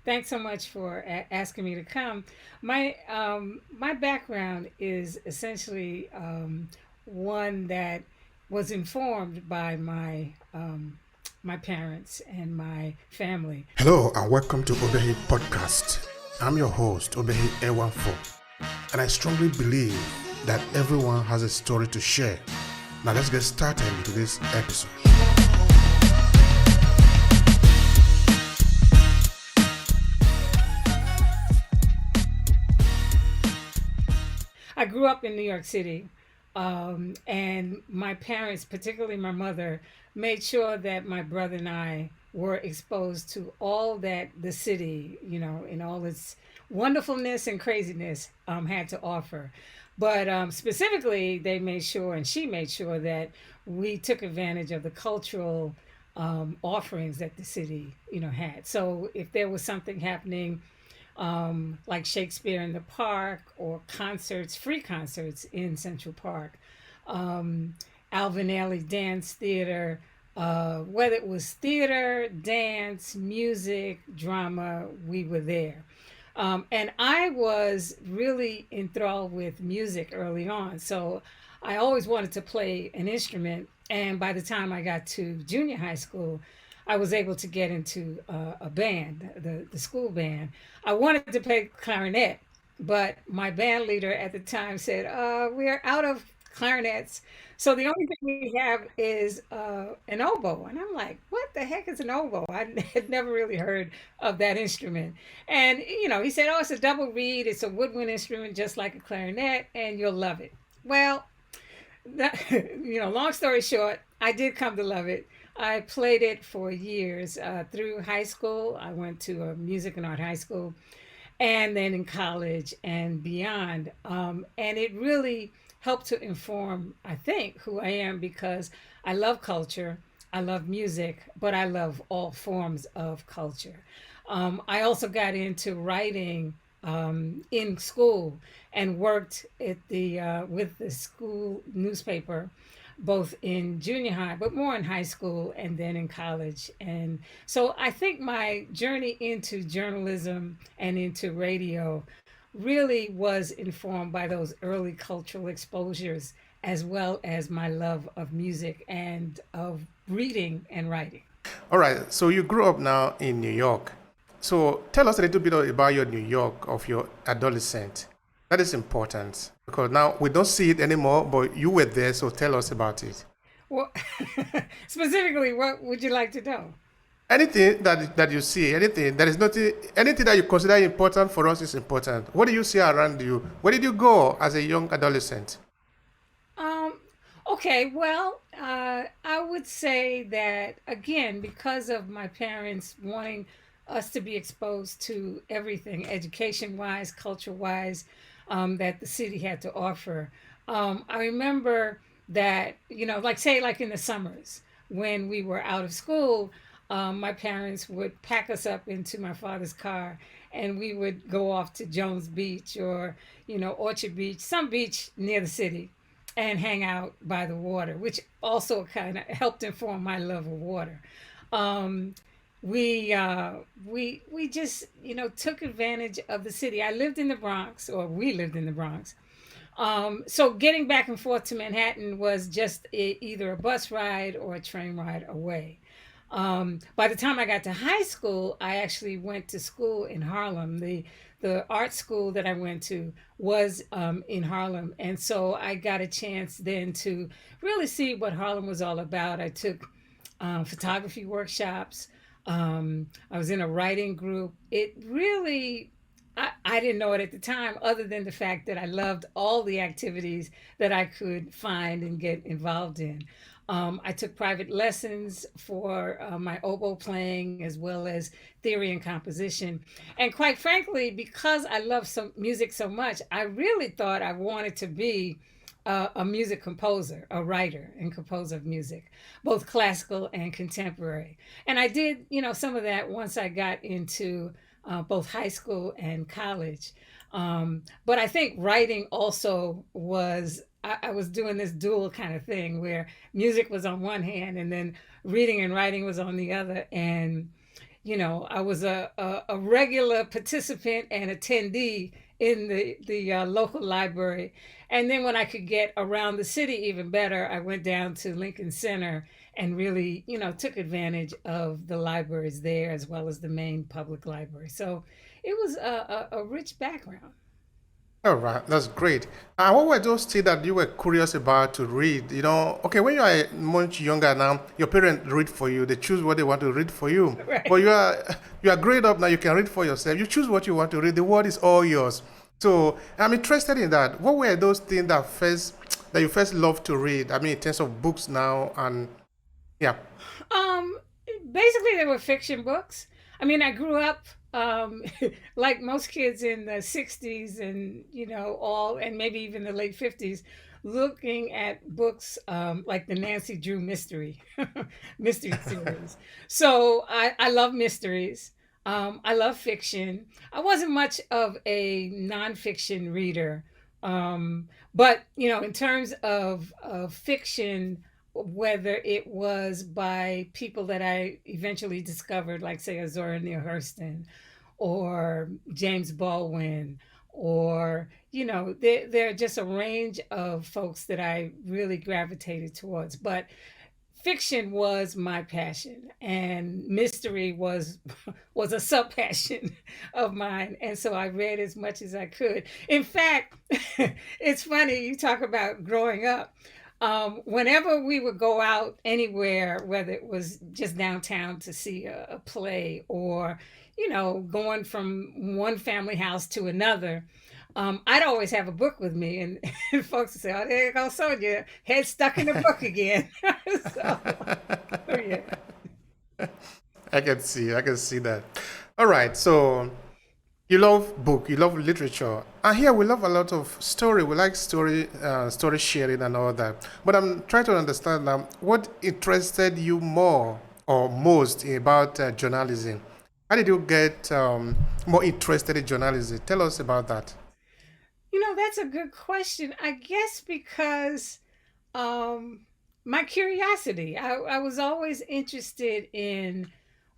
Thanks so much for asking me to come. My background is essentially one that was informed by my parents and my family. Hello and welcome to Obehi Podcast. I'm your host, Obehi Ewanfo, and I strongly believe that everyone has a story to share. Now let's get started into this episode. I grew up in New York City, and my parents, particularly my mother, made sure that my brother and I were exposed to all that the city, in all its wonderfulness and craziness, had to offer. But specifically, they made sure, and she made sure that we took advantage of the cultural offerings that the city, had. So if there was something happening like Shakespeare in the Park or concerts, free concerts in Central Park, um, Alvin Ailey Dance Theater, whether it was theater, dance, music, drama, we were there. And I was really enthralled with music early on. So I always wanted to play an instrument. And by the time I got to junior high school, I was able to get into a band, the school band. I wanted to play clarinet, but my band leader at the time said, we're out of clarinets. So the only thing we have is an oboe. And I'm like, what the heck is an oboe? I had never really heard of that instrument. And, he said, oh, it's a double reed. It's a woodwind instrument, just like a clarinet, and you'll love it. Well, that, long story short, I did come to love it. I played it for years through high school. I went to a music and art high school, and then in college and beyond. And it really helped to inform, I think, who I am because I love culture, I love music, but I love all forms of culture. I also got into writing in school and worked at the with the school newspaper both in junior high, but more in high school and then in college. And so I think my journey into journalism and into radio really was informed by those early cultural exposures, as well as my love of music and of reading and writing. All right, so you grew up now in New York. So tell us a little bit about your New York of your adolescent. That is important because now we don't see it anymore, but you were there, so tell us about it. Well, specifically, what would you like to know? Anything that you see, anything that is not anything that you consider important for us is important. What do you see around you? Where did you go as a young adolescent? Um, okay, well, I would say that again, because of my parents wanting us to be exposed to everything, education wise, culture wise, that the city had to offer. I remember that, like say, like in the summers when we were out of school, my parents would pack us up into my father's car and we would go off to Jones Beach or, Orchard Beach, some beach near the city and hang out by the water, which also kind of helped inform my love of water. Um, we just took advantage of the city. I lived in the Bronx, or we lived in the Bronx. So getting back and forth to Manhattan was just either a bus ride or a train ride away. By the time I got to high school, I actually went to school in Harlem. The art school that I went to was in Harlem, and so I got a chance then to really see what Harlem was all about. I took photography workshops. I was in a writing group. It really, I didn't know it at the time, other than the fact that I loved all the activities that I could find and get involved in. I took private lessons for my oboe playing as well as theory and composition. And quite frankly, because I love music so much, I really thought I wanted to be a music composer, a writer and composer of music, both classical and contemporary. And I did, some of that once I got into both high school and college. But I think writing also was, I was doing this dual kind of thing where music was on one hand and then reading and writing was on the other. And I was a regular participant and attendee in the local library. And then when I could get around the city even better, I went down to Lincoln Center and really, took advantage of the libraries there as well as the main public library. So it was a rich background. All right, that's great. And what were those things that you were curious about to read? Okay, when you are much younger now, your parents read for you. They choose what they want to read for you. Right. But you are growing up now. You can read for yourself. You choose what you want to read. The word is all yours. So I'm interested in that. What were those things that you first loved to read? I mean, in terms of books now, and yeah. Um, Basically, they were fiction books. I mean, I grew up like most kids in the 60s and, and maybe even the late 50s, looking at books like the Nancy Drew mystery series. So I love mysteries. I love fiction. I wasn't much of a nonfiction reader. But, in terms of fiction, whether it was by people that I eventually discovered, like say a Zora Neale Hurston or James Baldwin, or there are just a range of folks that I really gravitated towards. But fiction was my passion, and mystery was a sub passion of mine, and so I read as much as I could. In fact, it's funny you talk about growing up. Whenever we would go out anywhere, whether it was just downtown to see a play or, going from one family house to another, I'd always have a book with me, and, and folks would say, "Oh, there you go, Sonja, head stuck in the book again." So, oh yeah. I can see that. All right, so you love book, you love literature, and here we love a lot of story. We like story sharing and all that. But I'm trying to understand now what interested you more or most about journalism. How did you get more interested in journalism? Tell us about that. That's a good question. I guess because um, my curiosity. I was always interested in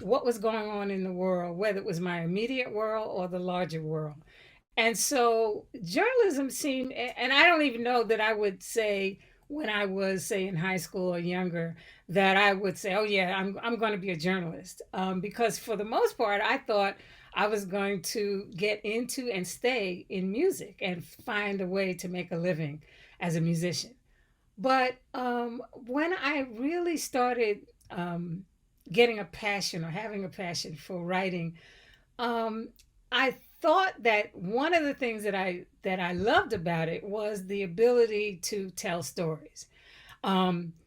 what was going on in the world, whether it was my immediate world or the larger world. And so journalism seemed, and I don't even know that I would say when I was, say, in high school or younger, that I would say, oh, yeah, I'm going to be a journalist. Because for the most part, I thought I was going to get into and stay in music and find a way to make a living as a musician. But when I really started getting a passion or having a passion for writing, um, I thought that one of the things that I loved about it was the ability to tell stories,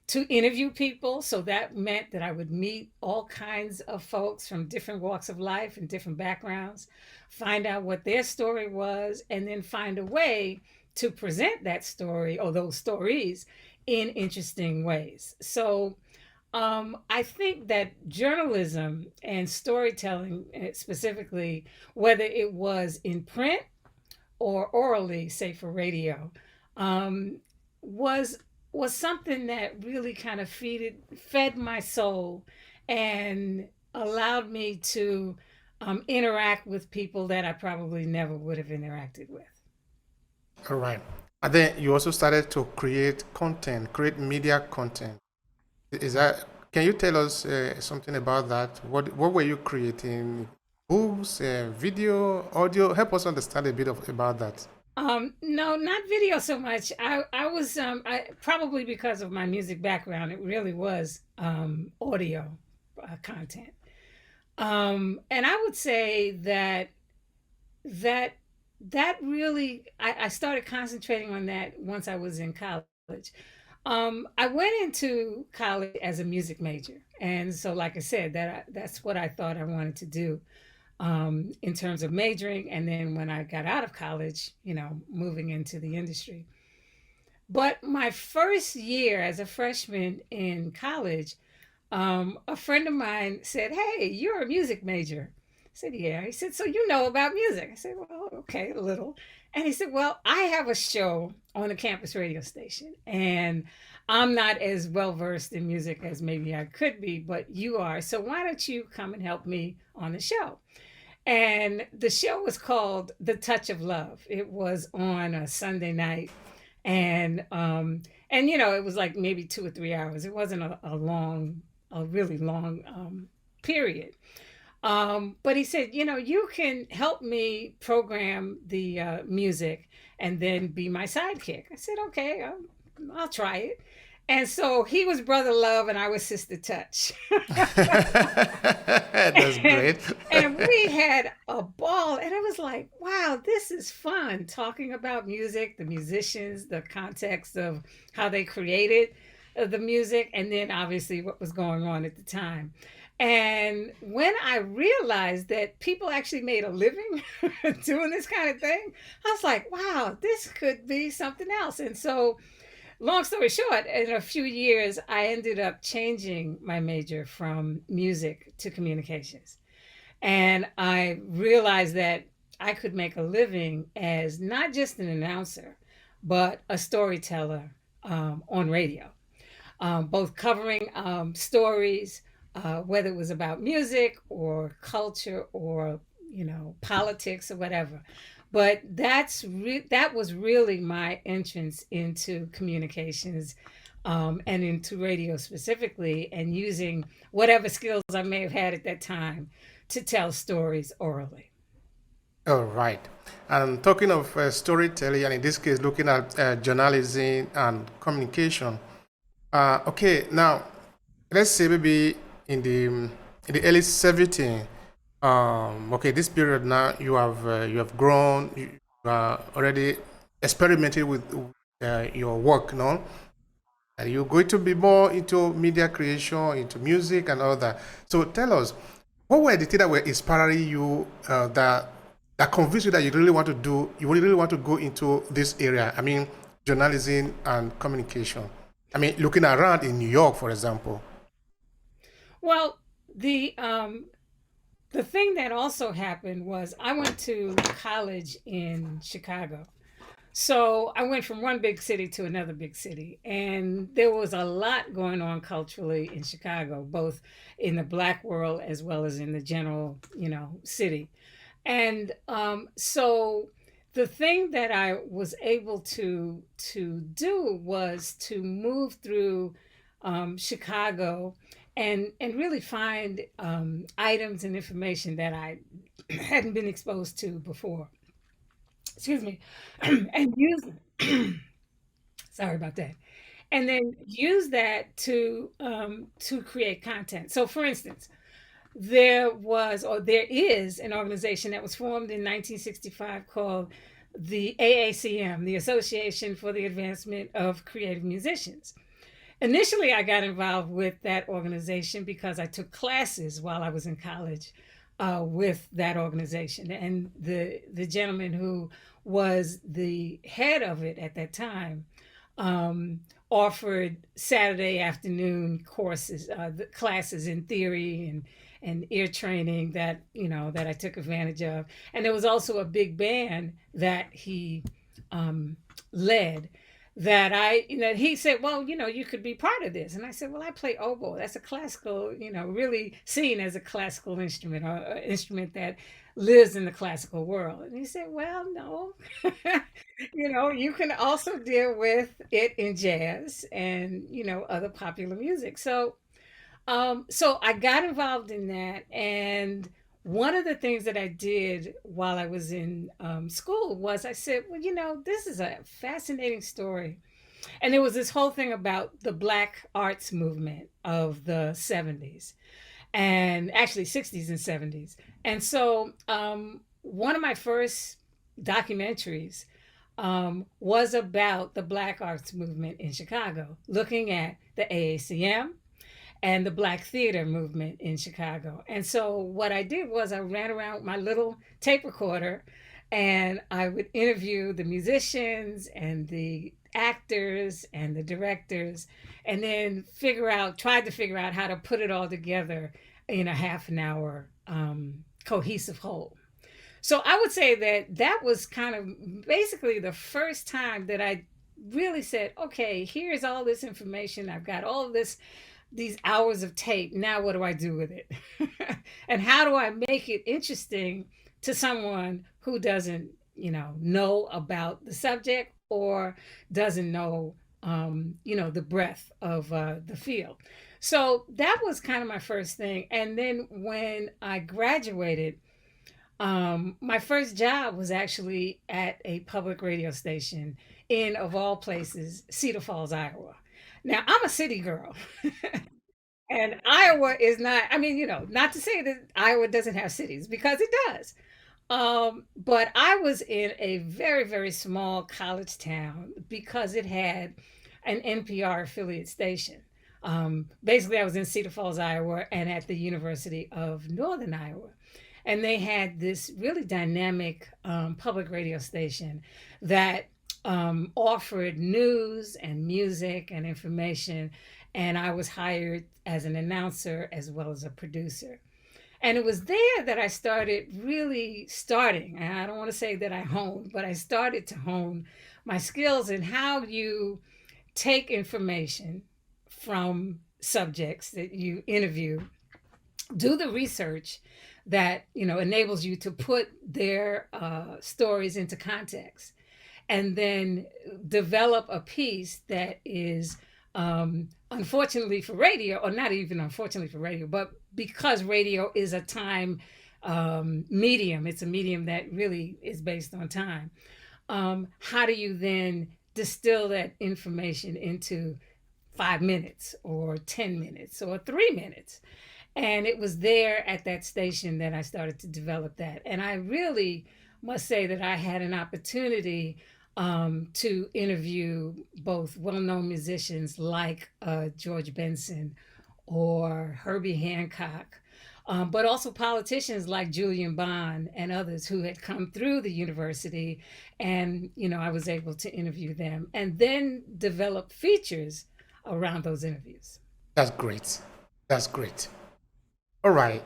to interview people. So that meant that I would meet all kinds of folks from different walks of life and different backgrounds, find out what their story was, and then find a way to present that story or those stories in interesting ways. So I think that journalism and storytelling, specifically, whether it was in print or orally, say for radio, um, was was something that really kind of fed my soul and allowed me to interact with people that I probably never would have interacted with. All right. And then you also started to create content, create media content. Is that? Can you tell us something about that? What were you creating? Books, video, audio? Help us understand a bit about that. No, not video so much. I was I probably because of my music background, it really was audio content. And I would say that that really I started concentrating on that once I was in college. I went into college as a music major, and so like I said, that's what I thought I wanted to do in terms of majoring, and then when I got out of college, moving into the industry. But my first year as a freshman in college, a friend of mine said, "Hey, you're a music major." said, yeah. He said, so you know about music? I said, well, okay, a little. And he said, well, I have a show on a campus radio station, and I'm not as well versed in music as maybe I could be, but you are. So why don't you come and help me on the show? And the show was called The Touch of Love. It was on a Sunday night, and it was like maybe 2 or 3 hours. It wasn't a really long period. But he said, you can help me program the music and then be my sidekick. I said, okay, I'll try it. And so he was Brother Love and I was Sister Touch. That's and, great. and we had a ball. And it was like, wow, this is fun talking about music, the musicians, the context of how they created the music, and then obviously what was going on at the time. And when I realized that people actually made a living doing this kind of thing, I was like, wow, this could be something else. And so, long story short, in a few years, I ended up changing my major from music to communications. And I realized that I could make a living as not just an announcer, but a storyteller on radio, both covering stories, whether it was about music or culture or politics or whatever. But that was really my entrance into communications, and into radio specifically, and using whatever skills I may have had at that time to tell stories orally. All right. And talking of storytelling, and in this case, looking at journalism and communication. Okay, now let's say maybe in the early 17, okay, this period now you have grown, you are already experimented with your work, no? And you're going to be more into media creation, into music and all that. So tell us, what were the things that were inspiring you, that convinced you that you really want to go into this area? I mean, journalism and communication. I mean, looking around in New York, for example. Well, the thing that also happened was I went to college in Chicago. So I went from one big city to another big city, and there was a lot going on culturally in Chicago, both in the black world as well as in the general, city. And so the thing that I was able to do was to move through Chicago and really find items and information that I hadn't been exposed to before. Excuse me, and use sorry about that, and then use that to create content. So, for instance, there is an organization that was formed in 1965 called the AACM, the Association for the Advancement of Creative Musicians. Initially, I got involved with that organization because I took classes while I was in college with that organization, and the gentleman who was the head of it at that time offered Saturday afternoon courses, the classes in theory and ear training that I took advantage of. And there was also a big band that he led, that he said, well, you could be part of this. And I said, well, I play oboe. That's a classical, really seen as a classical instrument, or an instrument that lives in the classical world. And he said, well, no, you can also deal with it in jazz and, other popular music. So I got involved in that. And one of the things that I did while I was in school was I said, well, this is a fascinating story. And there was this whole thing about the Black arts movement of the 70s, and actually 60s and 70s. And so one of my first documentaries was about the Black arts movement in Chicago, looking at the AACM and the Black theater movement in Chicago. And so what I did was I ran around with my little tape recorder, and I would interview the musicians and the actors and the directors, and then tried to figure out how to put it all together in a half an hour cohesive whole. So I would say that that was kind of basically the first time that I really said, okay, here's all this information. I've got all of this, these hours of tape. Now what do I do with it? And how do I make it interesting to someone who doesn't, know about the subject or doesn't know, the breadth of the field. So that was kind of my first thing. And then when I graduated, my first job was actually at a public radio station in, of all places, Cedar Falls, Iowa. Now, I'm a city girl, and Iowa is not, I mean, not to say that Iowa doesn't have cities, because it does. But I was in a very, very small college town because it had an NPR affiliate station. Basically, I was in Cedar Falls, Iowa, and at the University of Northern Iowa. And they had this really dynamic public radio station that offered news and music and information. And I was hired as an announcer as well as a producer. And it was there that I started really starting. And I don't want to say that I honed, but I started to hone my skills in how you take information from subjects that you interview, do the research that enables you to put their stories into context, and then develop a piece that is, unfortunately for radio, or not even unfortunately for radio, but because radio is a time medium, it's a medium that really is based on time. How do you then distill that information into 5 minutes or 10 minutes or 3 minutes? And it was there at that station that I started to develop that. And I really must say that I had an opportunity to interview both well known musicians like George Benson or Herbie Hancock, but also politicians like Julian Bond and others who had come through the university. And, I was able to interview them and then develop features around those interviews. That's great. That's great. All right.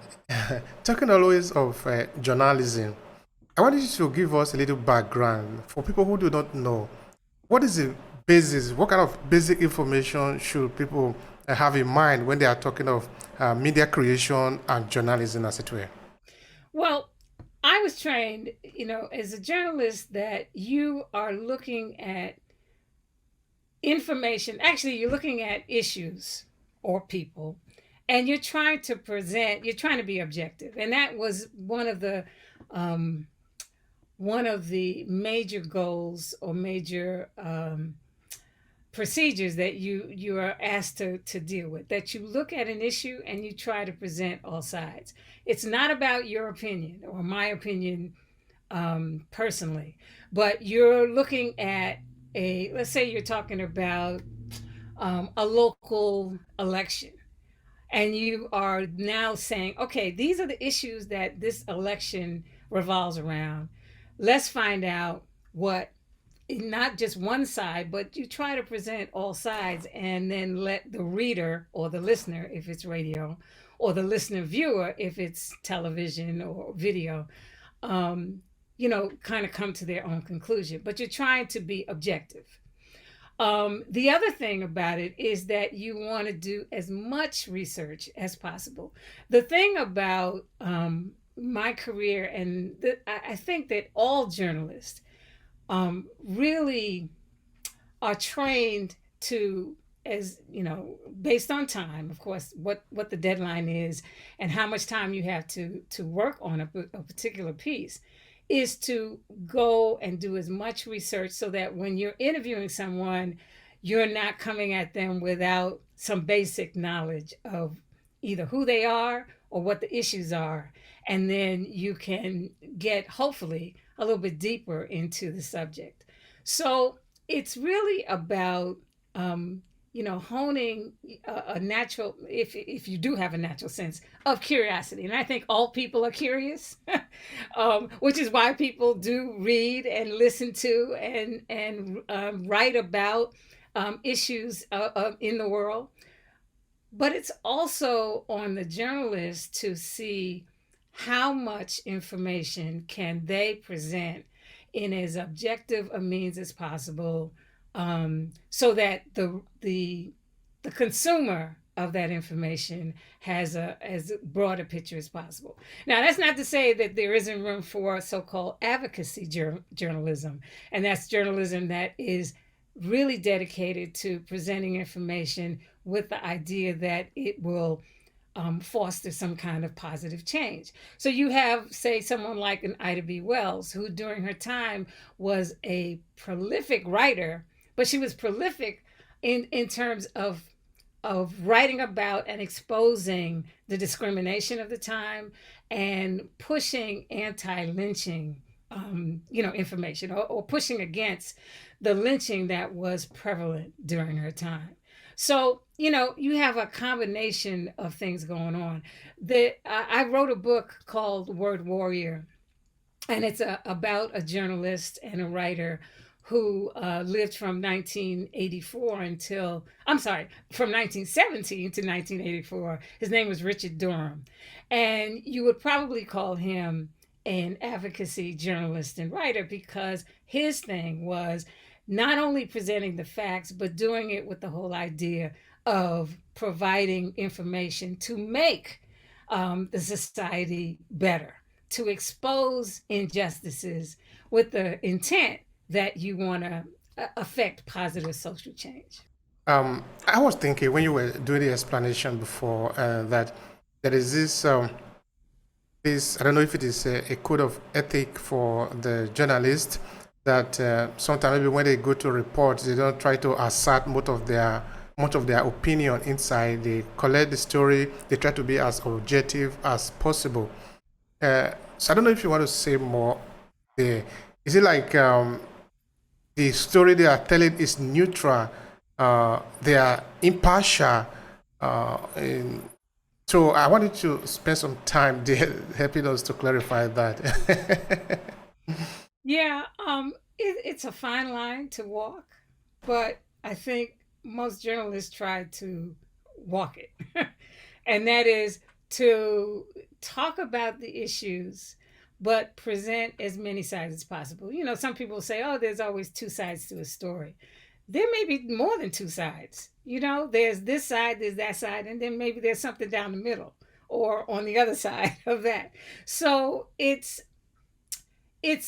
Talking always of journalism, I want you to give us a little background for people who do not know. What is the basis? What kind of basic information should people have in mind when they are talking of media creation and journalism, as it were? Well, I was trained, as a journalist, that you are looking at information. Actually, you're looking at issues or people, and you're trying to be objective. And that was um, one of the major goals or major procedures that you are asked to deal with. That you look at an issue and you try to present all sides. It's not about your opinion or my opinion personally, but you're looking at let's say you're talking about a local election, and you are now saying, okay, these are the issues that this election revolves around. Let's find out what, not just one side, but you try to present all sides and then let the reader or the listener, if it's radio, or the listener viewer, if it's television or video, kind of come to their own conclusion. But you're trying to be objective. The other thing about it is that you want to do as much research as possible. The thing about my career, and I think that all journalists really are trained to, as based on time, of course, what the deadline is and how much time you have to work on a particular piece, is to go and do as much research so that when you're interviewing someone, you're not coming at them without some basic knowledge of either who they are or what the issues are. And then you can get, hopefully, a little bit deeper into the subject. So it's really about, honing a natural, if you do have a natural sense of curiosity. And I think all people are curious, which is why people do read and listen to and write about issues in the world. But it's also on the journalist to see how much information can they present in as objective a means as possible, so that the consumer of that information has a as broad a picture as possible. Now, that's not to say that there isn't room for so-called advocacy journalism, and that's journalism that is really dedicated to presenting information with the idea that it will foster some kind of positive change. So you have, say, someone like an Ida B. Wells, who during her time was a prolific writer, but she was prolific in terms of writing about and exposing the discrimination of the time and pushing anti-lynching information, or pushing against the lynching that was prevalent during her time. So, you have a combination of things going on. I wrote a book called Word Warrior, and it's about a journalist and a writer who lived from 1984 until, I'm sorry, from 1917 to 1984. His name was Richard Durham. And you would probably call him an advocacy journalist and writer, because his thing was not only presenting the facts, but doing it with the whole idea of providing information to make the society better, to expose injustices with the intent that you want to affect positive social change. I was thinking when you were doing the explanation before that there is this, I don't know if it is a code of ethic for the journalist, that sometimes maybe when they go to report, they don't try to assert much of their opinion inside. They collect the story. They try to be as objective as possible. So I don't know if you want to say more there. Is it like the story they are telling is neutral? They are impartial. And so I wanted to spend some time there helping us to clarify that. Yeah, it's a fine line to walk, but I think most journalists try to walk it. And that is to talk about the issues, but present as many sides as possible. Some people say, oh, there's always two sides to a story. There may be more than two sides. There's this side, there's that side, and then maybe there's something down the middle or on the other side of that. So it's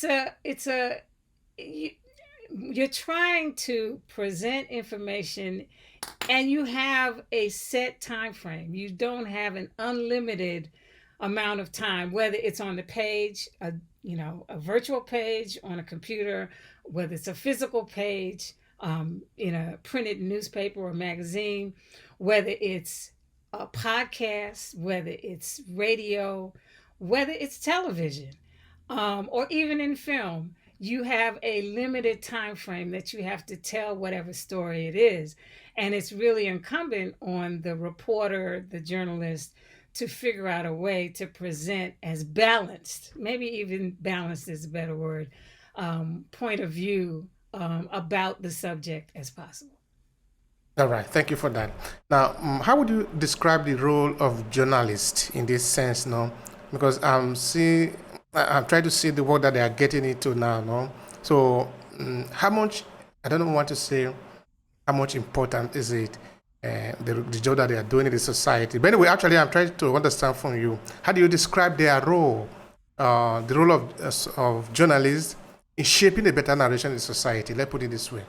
a you're trying to present information, and you have a set time frame. You don't have an unlimited amount of time, whether it's on the page, a virtual page on a computer, whether it's a physical page in a printed newspaper or magazine, whether it's a podcast, whether it's radio, whether it's television, or even in film. You have a limited time frame that you have to tell whatever story it is. And it's really incumbent on the reporter, the journalist, to figure out a way to present as balanced, maybe even balanced is a better word, point of view about the subject as possible. All right, thank you for that. Now, how would you describe the role of journalist in this sense, no? Because I'm trying to see the work that they are getting into now, no? So, how much, I don't want to say how much important is it, the job that they are doing in the society. But anyway, actually, I'm trying to understand from you, how do you describe their role, the role of journalists in shaping a better narration in society? Let's put it this way.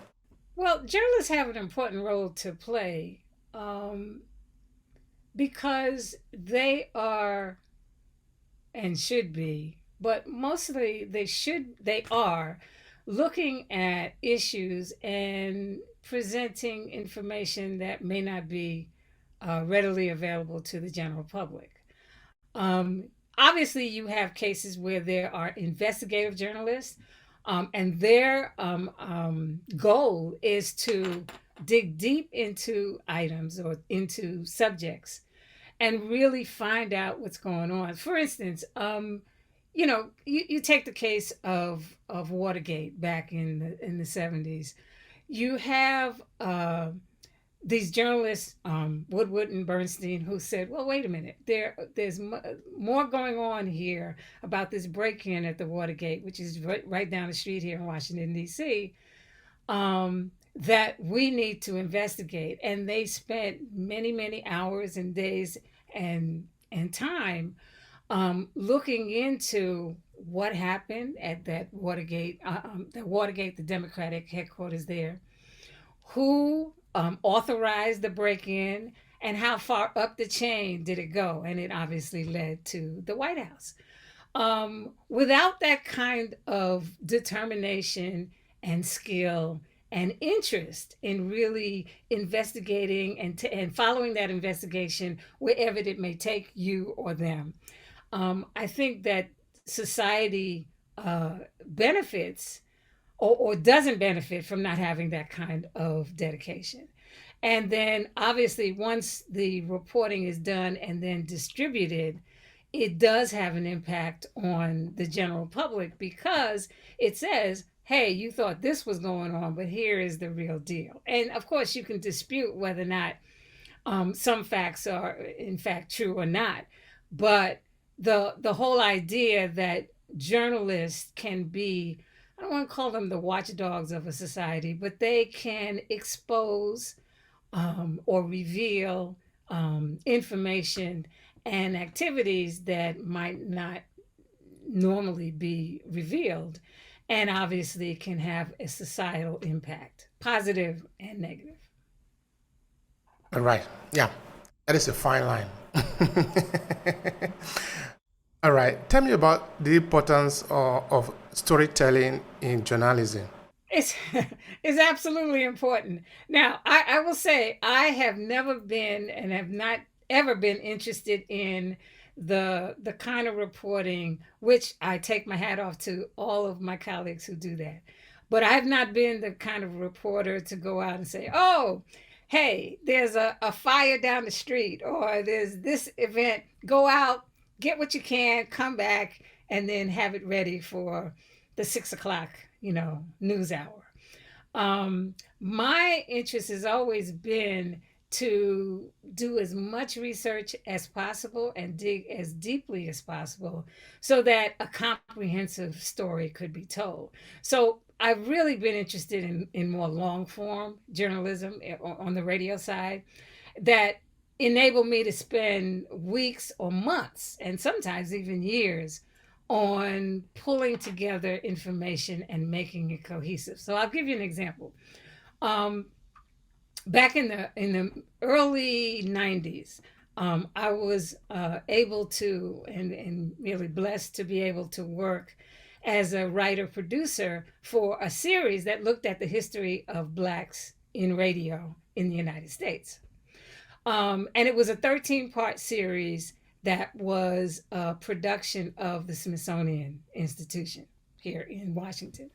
Well, journalists have an important role to play, because they are and should be, but mostly they are looking at issues and presenting information that may not be readily available to the general public. Um, Obviously, you have cases where there are investigative journalists, and their goal is to dig deep into items or into subjects and really find out what's going on. For instance, you take the case of Watergate back in the 70s. You have these journalists, Woodward and Bernstein, who said, "Well, wait a minute. There's more going on here about this break-in at the Watergate, which is right down the street here in Washington D.C. That we need to investigate." And they spent many, many hours and days and time looking into what happened at that Watergate, the Democratic headquarters there, who authorized the break in, and how far up the chain did it go. And it obviously led to the White House. Without that kind of determination and skill and interest in really investigating and following that investigation wherever it may take you or them, I think that society benefits or doesn't benefit from not having that kind of dedication. And then obviously, once the reporting is done and then distributed, it does have an impact on the general public because it says, hey, you thought this was going on, but here is the real deal. And of course, you can dispute whether or not some facts are in fact true or not. But the whole idea that journalists can be, I don't want to call them the watchdogs of a society, but they can expose or reveal information and activities that might not normally be revealed, and obviously can have a societal impact, positive and negative. All right. Yeah. That is a fine line. All right. Tell me about the importance of storytelling in journalism. It's it's absolutely important. Now, I will say I have never been and have not ever been interested in the kind of reporting, which I take my hat off to all of my colleagues who do that. But I've not been the kind of reporter to go out and say, oh, hey, there's a fire down the street, or there's this event. Go out, get what you can, come back, and then have it ready for the 6 o'clock, news hour. My interest has always been to do as much research as possible and dig as deeply as possible so that a comprehensive story could be told. So I've really been interested in more long form journalism on the radio side that enable me to spend weeks or months and sometimes even years on pulling together information and making it cohesive. So I'll give you an example. Back in the early 90s, I was able to and really blessed to be able to work as a writer producer for a series that looked at the history of Blacks in radio in the United States. And it was a 13-part series that was a production of the Smithsonian Institution here in Washington.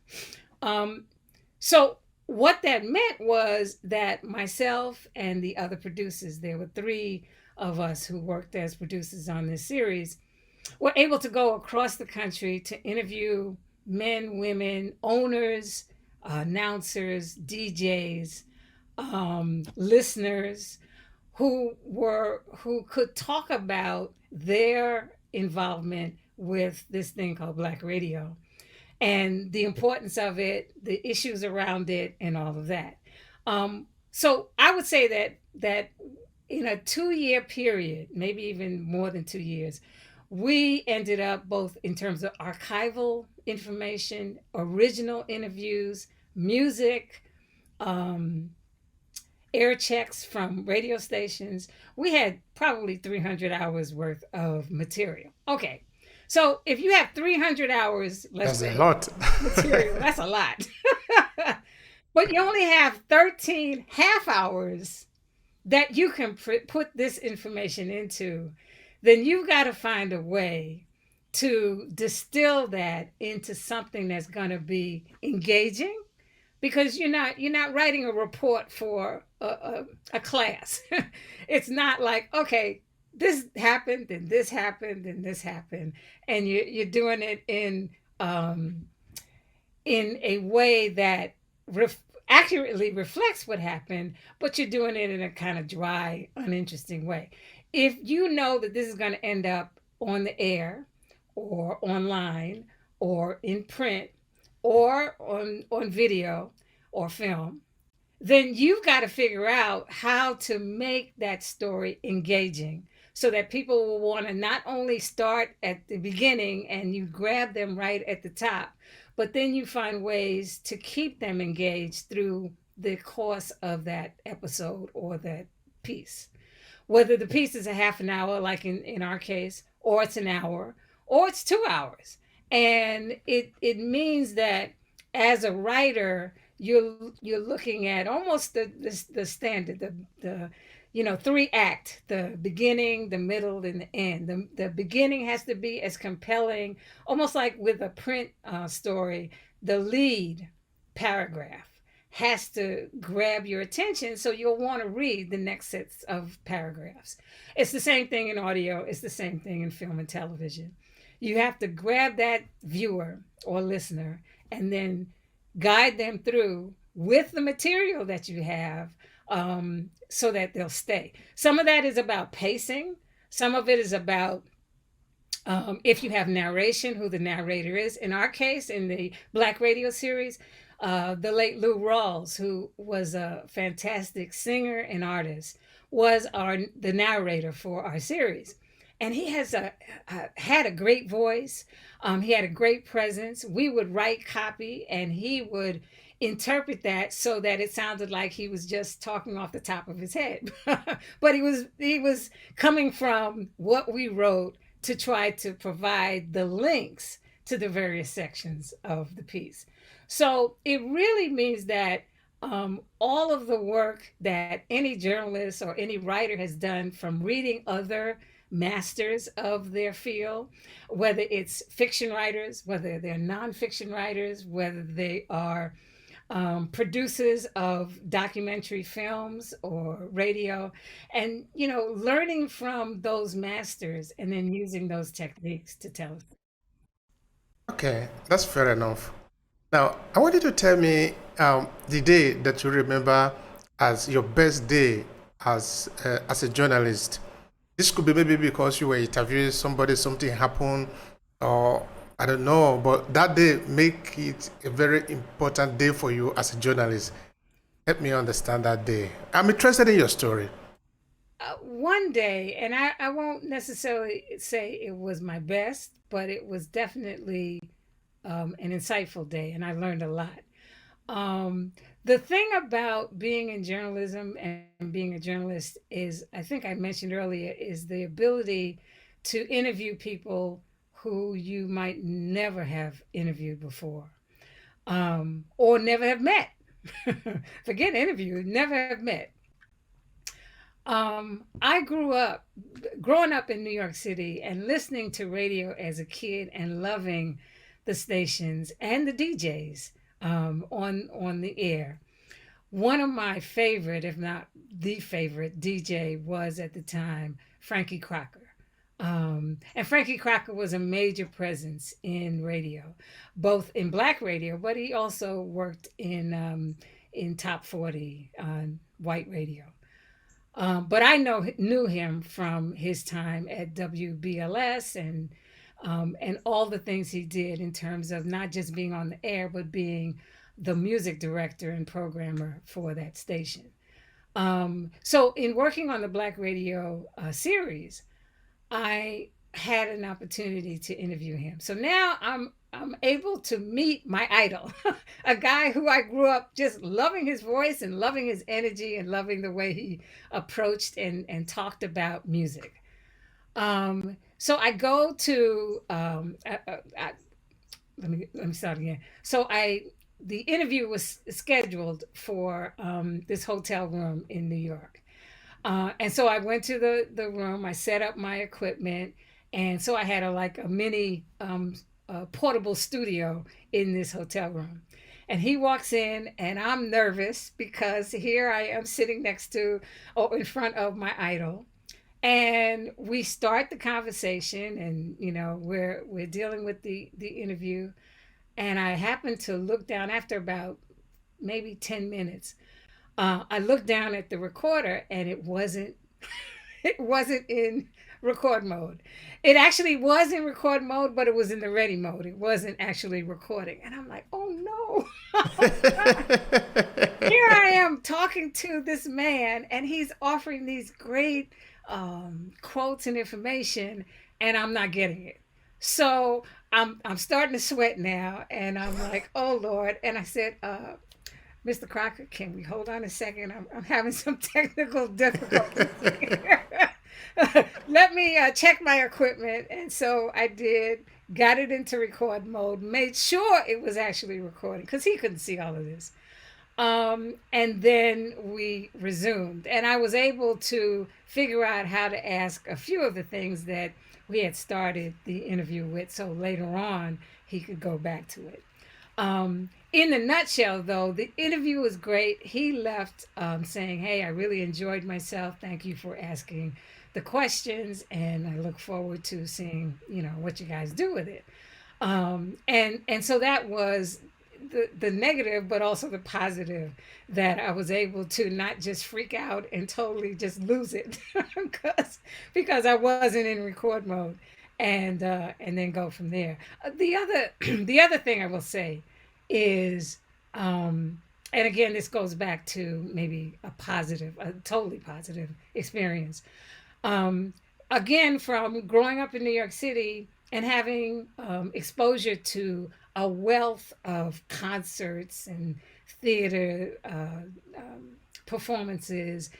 So what that meant was that myself and the other producers, there were three of us who worked as producers on this series, were able to go across the country to interview men, women, owners, announcers, DJs, listeners who could talk about their involvement with this thing called Black radio and the importance of it, the issues around it, and all of that. So I would say that in a 2-year period, maybe even more than 2 years, we ended up both in terms of archival information, original interviews, music, air checks from radio stations. We had probably 300 hours worth of material. Okay. So if you have 300 hours, let's That's say, a lot. material, that's a lot. But you only have 13 half hours that you can put this information into, then you've got to find a way to distill that into something that's going to be engaging, because you're not writing a report for a class. It's not like, okay, this happened and this happened and this happened, and you're doing it in a way that accurately reflects what happened, but you're doing it in a kind of dry, uninteresting way. If you know that this is going to end up on the air or online or in print or on video or film, then you've got to figure out how to make that story engaging so that people will want to not only start at the beginning and you grab them right at the top, but then you find ways to keep them engaged through the course of that episode or that piece. Whether the piece is a half an hour, like in our case, or it's an hour, or it's 2 hours. And it means that as a writer, you're looking at almost the standard, the three act, the beginning, the middle, and the end. The beginning has to be as compelling, almost like with a print story. The lead paragraph has to grab your attention so you'll want to read the next sets of paragraphs. It's the same thing in audio, it's the same thing in film and television. You have to grab that viewer or listener and then guide them through with the material that you have, so that they'll stay. Some of that is about pacing. Some of it is about if you have narration, who the narrator is. In our case, in the Black radio series, the late Lou Rawls, who was a fantastic singer and artist, was the narrator for our series. And he had a great voice. He had a great presence. We would write copy and he would interpret that so that it sounded like he was just talking off the top of his head. But he was coming from what we wrote to try to provide the links to the various sections of the piece. So it really means that all of the work that any journalist or any writer has done from reading other masters of their field, whether it's fiction writers, whether they're nonfiction writers, whether they are producers of documentary films or radio, and learning from those masters and then using those techniques to tell us. Okay, that's fair enough. Now, I want you to tell me the day that you remember as your best day as a journalist. This could be maybe because you were interviewing somebody, something happened, or I don't know, but that day make it a very important day for you as a journalist. Help me understand that day. I'm interested in your story. One day, and I won't necessarily say it was my best, but it was definitely an insightful day, and I learned a lot. The thing about being in journalism and being a journalist is, I think I mentioned earlier, is the ability to interview people who you might never have interviewed before, or never have met. Forget interview, never have met. I growing up in New York City and listening to radio as a kid and loving the stations and the DJs on the air. One of my favorite, if not the favorite DJ was at the time Frankie Crocker. And Frankie Crocker was a major presence in radio, both in black radio, but he also worked in top 40 white radio. But I knew him from his time at WBLS and all the things he did in terms of not just being on the air, but being the music director and programmer for that station. So in working on the Black Radio series, I had an opportunity to interview him. So now I'm able to meet my idol, a guy who I grew up just loving his voice and loving his energy and loving the way he approached and talked about music. So I go to let me start again. So the interview was scheduled for this hotel room in New York. And so I went to the room, I set up my equipment, and so I had a mini portable studio in this hotel room. And he walks in, and I'm nervous because here I am sitting next to, or in front of my idol. And we start the conversation, and we're dealing with the interview. And I happen to look down after about maybe 10 minutes. I looked down at the recorder and it wasn't it wasn't in record mode. It actually was in record mode, but it was in the ready mode. It wasn't actually recording. And I'm like, oh no. Here I am talking to this man, and he's offering these great quotes and information, and I'm not getting it. So I'm starting to sweat now, and I'm like, oh Lord. And I said, Mr. Crocker, can we hold on a second? I'm having some technical difficulties here. Let me check my equipment. And so I did, got it into record mode, made sure it was actually recording because he couldn't see all of this. And then we resumed, and I was able to figure out how to ask a few of the things that we had started the interview with. So later on, he could go back to it. In a nutshell, though, the interview was great. He left saying, "Hey, I really enjoyed myself. Thank you for asking the questions, and I look forward to seeing, what you guys do with it." And so that was the negative, but also the positive, that I was able to not just freak out and totally just lose it because I wasn't in record mode, and then go from there. The other the other thing I will say is, and again, this goes back to maybe a totally positive experience. Um, Again, from growing up in New York City and having exposure to a wealth of concerts and theater performances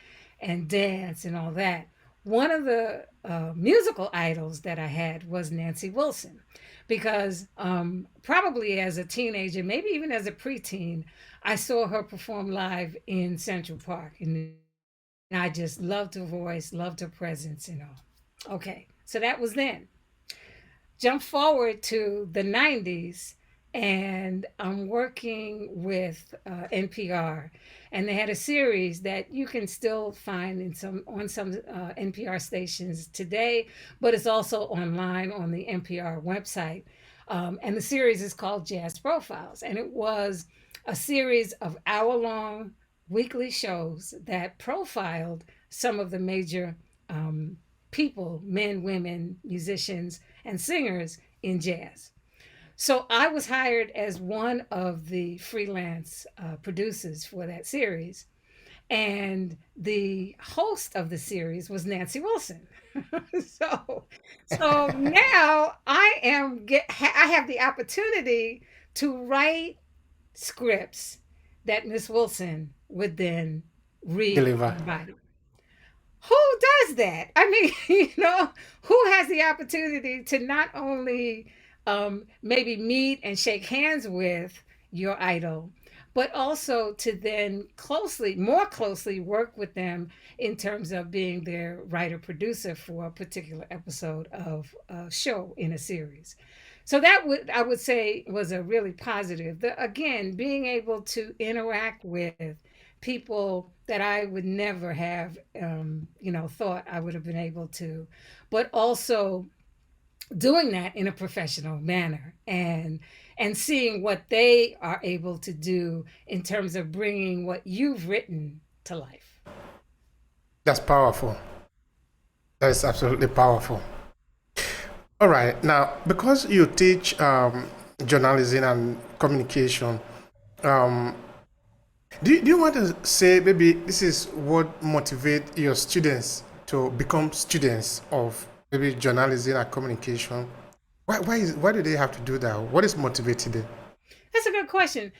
and dance and all that. One of the musical idols that I had was Nancy Wilson, because probably as a teenager, maybe even as a preteen, I saw her perform live in Central Park, and I just loved her voice, loved her presence, and all. Okay, so that was then. Jump forward to the 90s, and I'm working with NPR, and they had a series that you can still find on some NPR stations today, but it's also online on the NPR website. And the series is called Jazz Profiles, and it was a series of hour-long weekly shows that profiled some of the major people, men, women, musicians, and singers in jazz. So I was hired as one of the freelance producers for that series. And the host of the series was Nancy Wilson. so, so now I have the opportunity to write scripts that Miss Wilson would then read to Deliver. everybody. Who does that? I mean, who has the opportunity to not only maybe meet and shake hands with your idol, but also to then more closely work with them in terms of being their writer producer for a particular episode of a show in a series. So I would say was a really positive. Again, being able to interact with people that I would never have, thought I would have been able to, but also doing that in a professional manner, and seeing what they are able to do in terms of bringing what you've written to life. That's powerful. That is absolutely powerful. All right. Now, because you teach journalism and communication, um, do you want to say maybe this is what motivate your students to become students of maybe journalism and communication? Why do they have to do that? What is motivating them? That's a good question.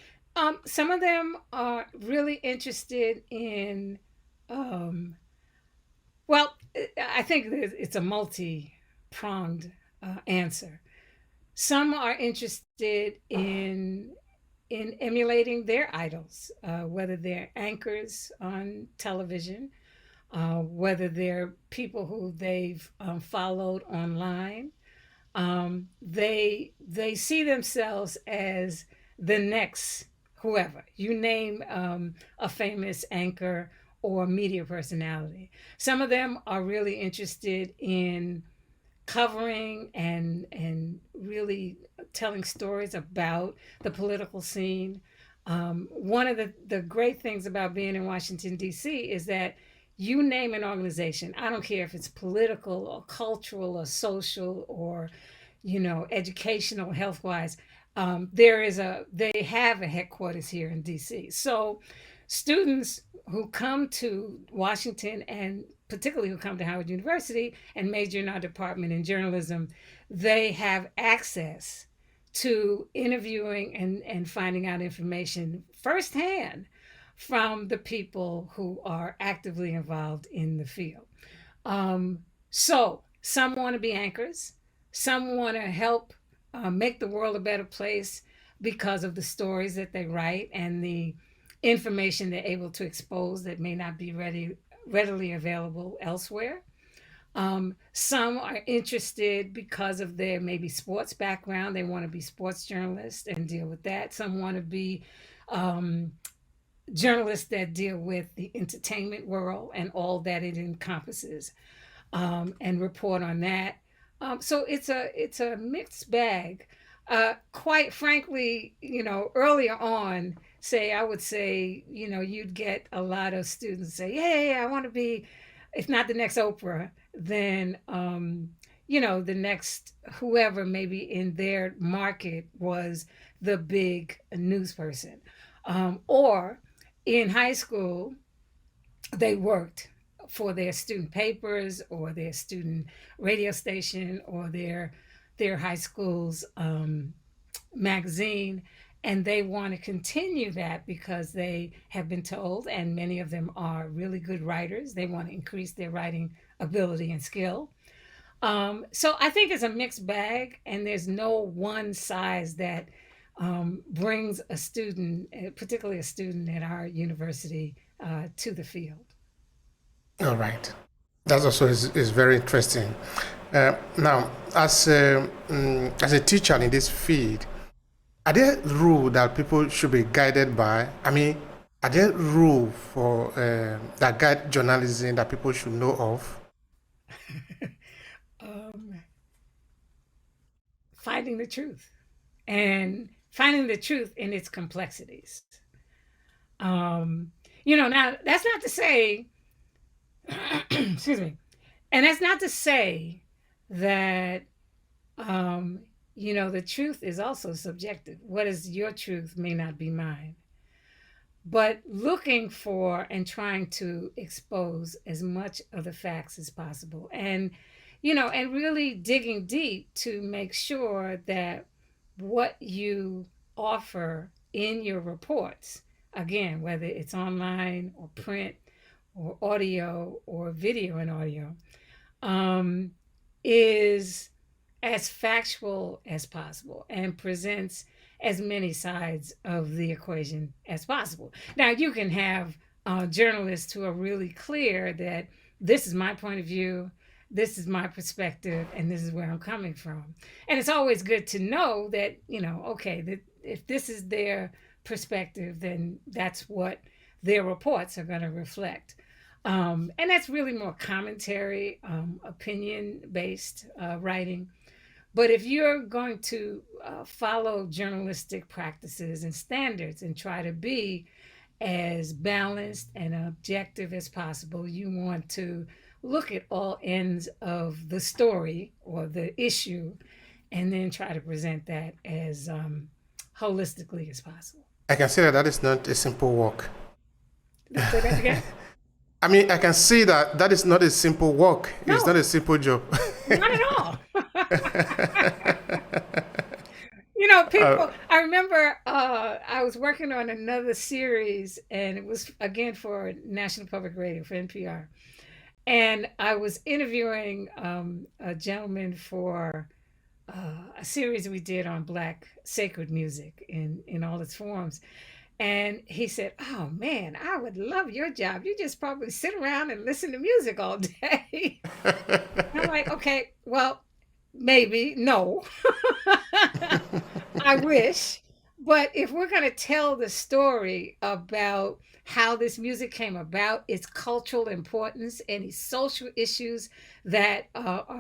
Some of them are really interested in, um, well, I think it's a multi-pronged answer. Some are interested in emulating their idols, whether they're anchors on television, whether they're people who they've followed online. They see themselves as the next whoever you name, a famous anchor or media personality. Some of them are really interested in covering and really telling stories about the political scene. One of the great things about being in Washington, D.C. is that you name an organization, I don't care if it's political or cultural or social or, educational, health wise, they have a headquarters here in DC. So students who come to Washington and particularly who come to Howard University and major in our department in journalism, they have access to interviewing and finding out information firsthand from the people who are actively involved in the field. So some want to be anchors, some want to help make the world a better place because of the stories that they write and the information they're able to expose that may not be readily available elsewhere. Some are interested because of their maybe sports background. They want to be sports journalists and deal with that. Some want to be um, journalists that deal with the entertainment world and all that it encompasses, and report on that. So it's a mixed bag. Quite frankly, earlier on, say I would say, you'd get a lot of students say, "Hey, I want to be, if not the next Oprah, then the next whoever maybe in their market was the big news person." Or in high school, they worked for their student papers or their student radio station or their high school's magazine, and they want to continue that because they have been told, and many of them are really good writers. They want to increase their writing ability and skill. So I think it's a mixed bag, and there's no one size that brings a student, particularly a student at our university, to the field. All right. That also is very interesting. Now, as a teacher in this field, are there rules that people should be guided by? I mean, are there rules for that guide journalism that people should know of? um, Finding the truth and finding the truth in its complexities. Now that's not to say, excuse me, and that's not to say that, the truth is also subjective. What is your truth may not be mine. But looking for and trying to expose as much of the facts as possible, and really digging deep to make sure that what you offer in your reports, again, whether it's online or print or audio or video and audio, um, is as factual as possible and presents as many sides of the equation as possible. Now, you can have journalists who are really clear that this is my point of view, this is my perspective, and this is where I'm coming from. And it's always good to know that, okay, that if this is their perspective, then that's what their reports are going to reflect. And that's really more commentary, opinion based writing. But if you're going to follow journalistic practices and standards and try to be as balanced and objective as possible, you want to look at all ends of the story or the issue and then try to present that as holistically as possible. I can say that that is not a simple work. Say that again? I mean, I can see that that is not a simple work. It's No, not a simple job. not at all. Uh, People, I remember I was working on another series, and it was again for National Public Radio, for NPR. And I was interviewing a gentleman for a series we did on Black sacred music in all its forms. And he said, "Oh man, I would love your job. You just probably sit around and listen to music all day." I'm like, "Okay, well, maybe, no. I wish. But if we're going to tell the story about how this music came about, its cultural importance, any social issues that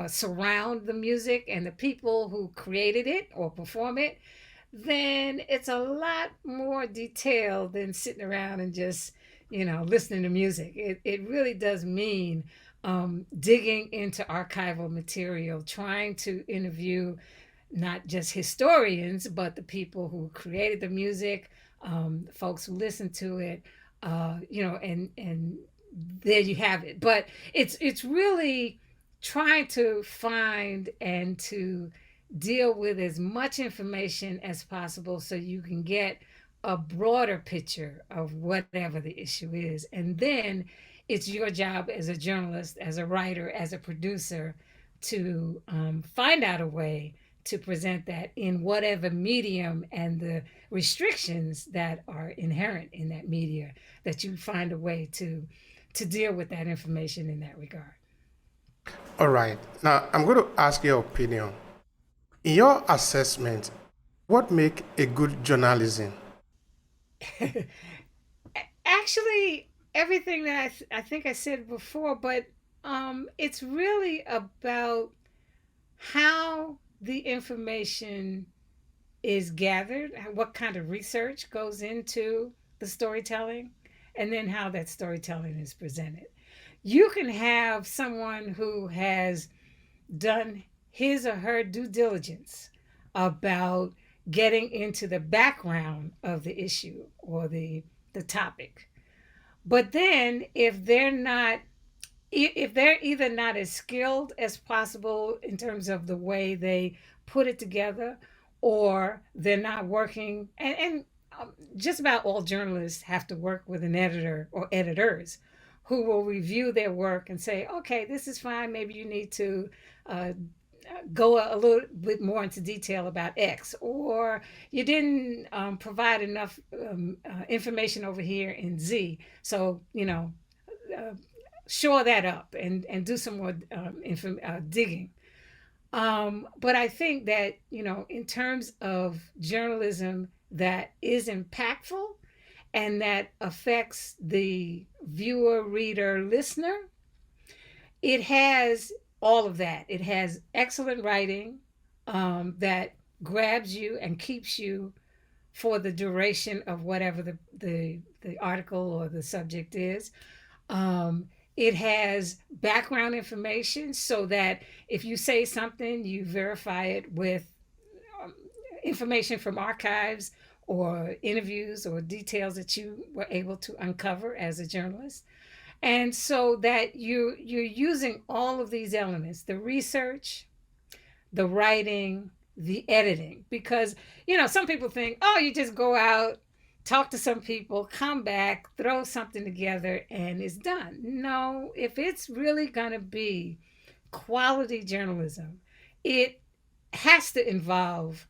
surround the music and the people who created it or perform it, then it's a lot more detailed than sitting around and just, listening to music. It really does mean digging into archival material, trying to interview not just historians, but the people who created the music, folks who listen to it, and there you have it. But it's really trying to find and to deal with as much information as possible so you can get a broader picture of whatever the issue is. And then it's your job as a journalist, as a writer, as a producer to find out a way to present that in whatever medium and the restrictions that are inherent in that media, that you find a way to deal with that information in that regard. All right. Now, I'm going to ask your opinion. In your assessment, what make a good journalism? Actually, everything that I think I said before, but it's really about how the information is gathered, what kind of research goes into the storytelling, and then how that storytelling is presented. You can have someone who has done his or her due diligence about getting into the background of the issue or the topic. But then if they're either not as skilled as possible in terms of the way they put it together, or they're not working, and just about all journalists have to work with an editor or editors who will review their work and say, okay, this is fine, maybe you need to uh, go a little bit more into detail about X, or you didn't provide enough information over here in Z. So, uh, shore that up and do some more digging. But I think that, in terms of journalism that is impactful and that affects the viewer, reader, listener, it has all of that. It has excellent writing that grabs you and keeps you for the duration of whatever the article or the subject is. It has background information so that if you say something, you verify it with um, information from archives or interviews or details that you were able to uncover as a journalist. And so that you're using all of these elements, the research, the writing, the editing, because some people think, oh, you just go out, talk to some people, come back, throw something together, and it's done. No, if it's really going to be quality journalism, it has to involve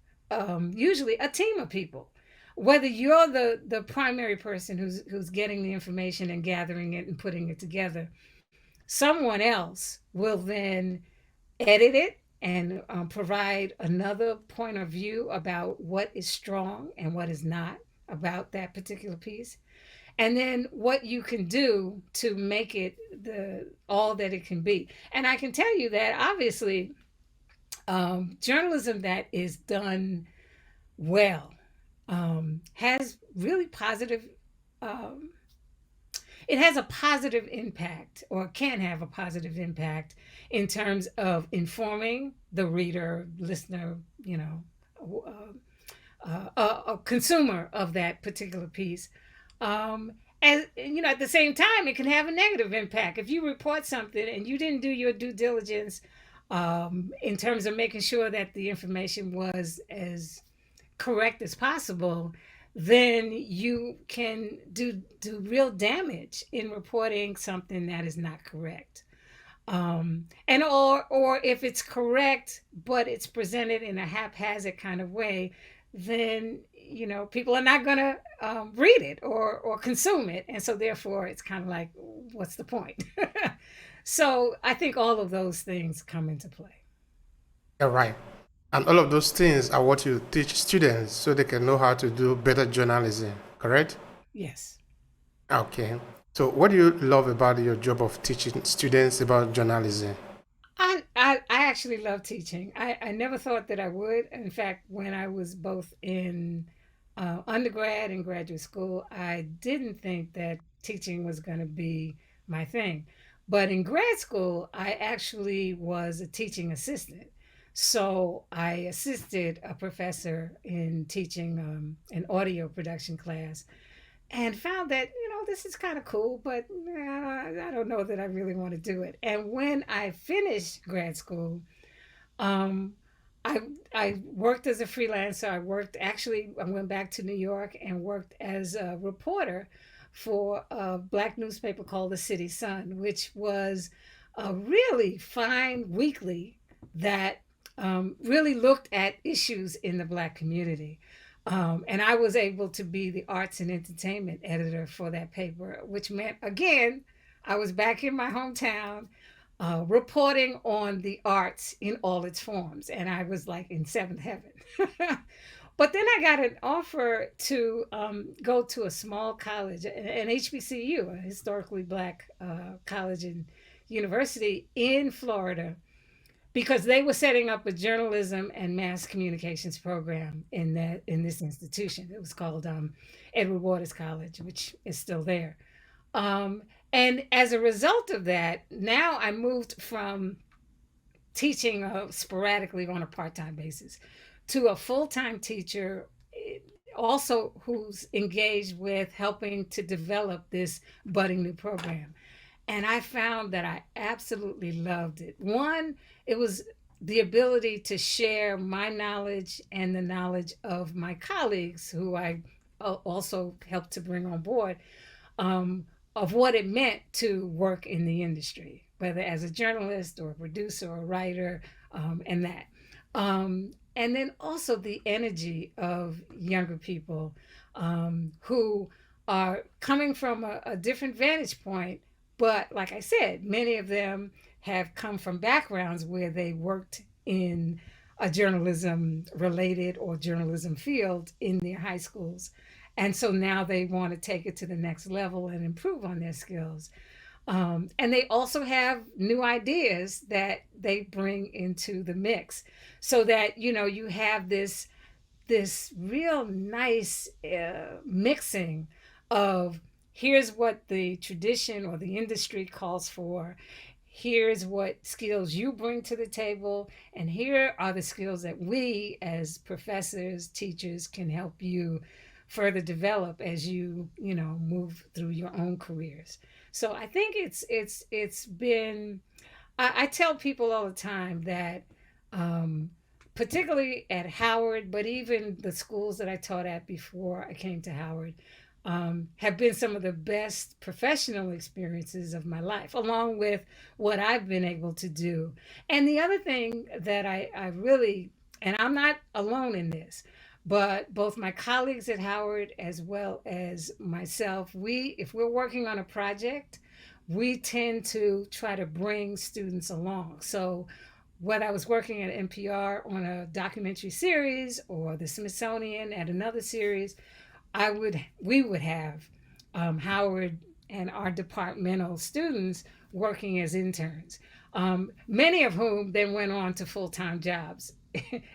usually a team of people. Whether you're the primary person who's getting the information and gathering it and putting it together, someone else will then edit it and provide another point of view about what is strong and what is not about that particular piece, and then what you can do to make it the all that it can be. And I can tell you that obviously journalism that is done well has really positive um, it has a positive impact, or can have a positive impact, in terms of informing the reader, listener, a consumer of that particular piece. And at the same time, it can have a negative impact if you report something and you didn't do your due diligence in terms of making sure that the information was as correct as possible. Then you can do real damage in reporting something that is not correct. And or if it's correct but it's presented in a haphazard kind of way, then people are not going to read it or consume it, and so therefore it's kind of like, what's the point? So I think all of those things come into play. All right. And all of those things are what you teach students so they can know how to do better journalism, correct? Yes. Okay. So, what do you love about your job of teaching students about journalism? I actually love teaching. I never thought that I would. In fact, when I was both in undergrad and graduate school, I didn't think that teaching was going to be my thing. But in grad school, I actually was a teaching assistant. So I assisted a professor in teaching an audio production class and found that, this is kind of cool, but I don't know that I really want to do it. And when I finished grad school, um, I I worked as a freelancer. I went back to New York and worked as a reporter for a black newspaper called the City Sun, which was a really fine weekly that really looked at issues in the black community. And I was able to be the arts and entertainment editor for that paper, which meant, again, I was back in my hometown reporting on the arts in all its forms. And I was like in seventh heaven. But then I got an offer to go to a small college, an HBCU, a historically black college and university in Florida, because they were setting up a journalism and mass communications program in this institution. It was called Edward Waters College, which is still there. Um, and as a result of that, now I moved from teaching sporadically on a part-time basis to a full-time teacher, also who's engaged with helping to develop this budding new program. And I found that I absolutely loved it. One, it was the ability to share my knowledge and the knowledge of my colleagues, who I also helped to bring on board, of what it meant to work in the industry, whether as a journalist or a producer or a writer, and that. And then also the energy of younger people who are coming from a different vantage point. But like I said, many of them have come from backgrounds where they worked in a journalism related or journalism field in their high schools. And so now they want to take it to the next level and improve on their skills. And they also have new ideas that they bring into the mix, so that you have this real nice mixing of, here's what the tradition or the industry calls for, here's what skills you bring to the table, and here are the skills that we as professors, teachers, can help you further develop as you move through your own careers. So I think it's been, I tell people all the time that particularly at Howard, but even the schools that I taught at before I came to Howard, have been some of the best professional experiences of my life, along with what I've been able to do. And the other thing that I really, and I'm not alone in this, but both my colleagues at Howard as well as myself, if we're working on a project, we tend to try to bring students along. So when I was working at NPR on a documentary series, or the Smithsonian at another series, we would have Howard and our departmental students working as interns, many of whom then went on to full-time jobs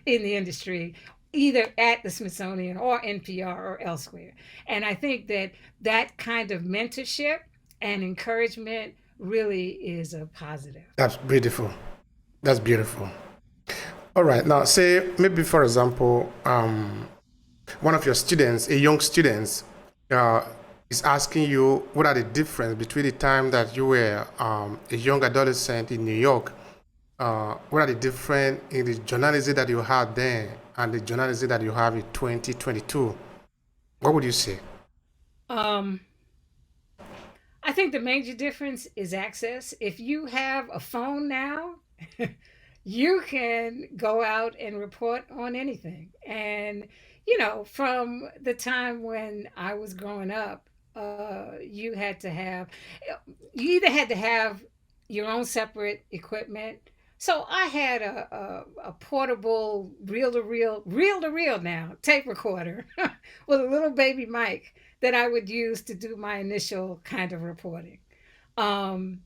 in the industry, either at the Smithsonian or NPR or elsewhere. And I think that kind of mentorship and encouragement really is a positive. That's beautiful. That's beautiful. All right. Now, say maybe, for example, one of your students, a young student, is asking you what are the difference between the time that you were a young adolescent in New York, what are the difference in the journalism that you had then and the journalism that you have in 2022? What would you say? Um, I think the major difference is access. If you have a phone now, you can go out and report on anything. And, from the time when I was growing up, you had to have, you either had to have your own separate equipment. So I had a portable reel to reel now, tape recorder with a little baby mic that I would use to do my initial kind of reporting. Um,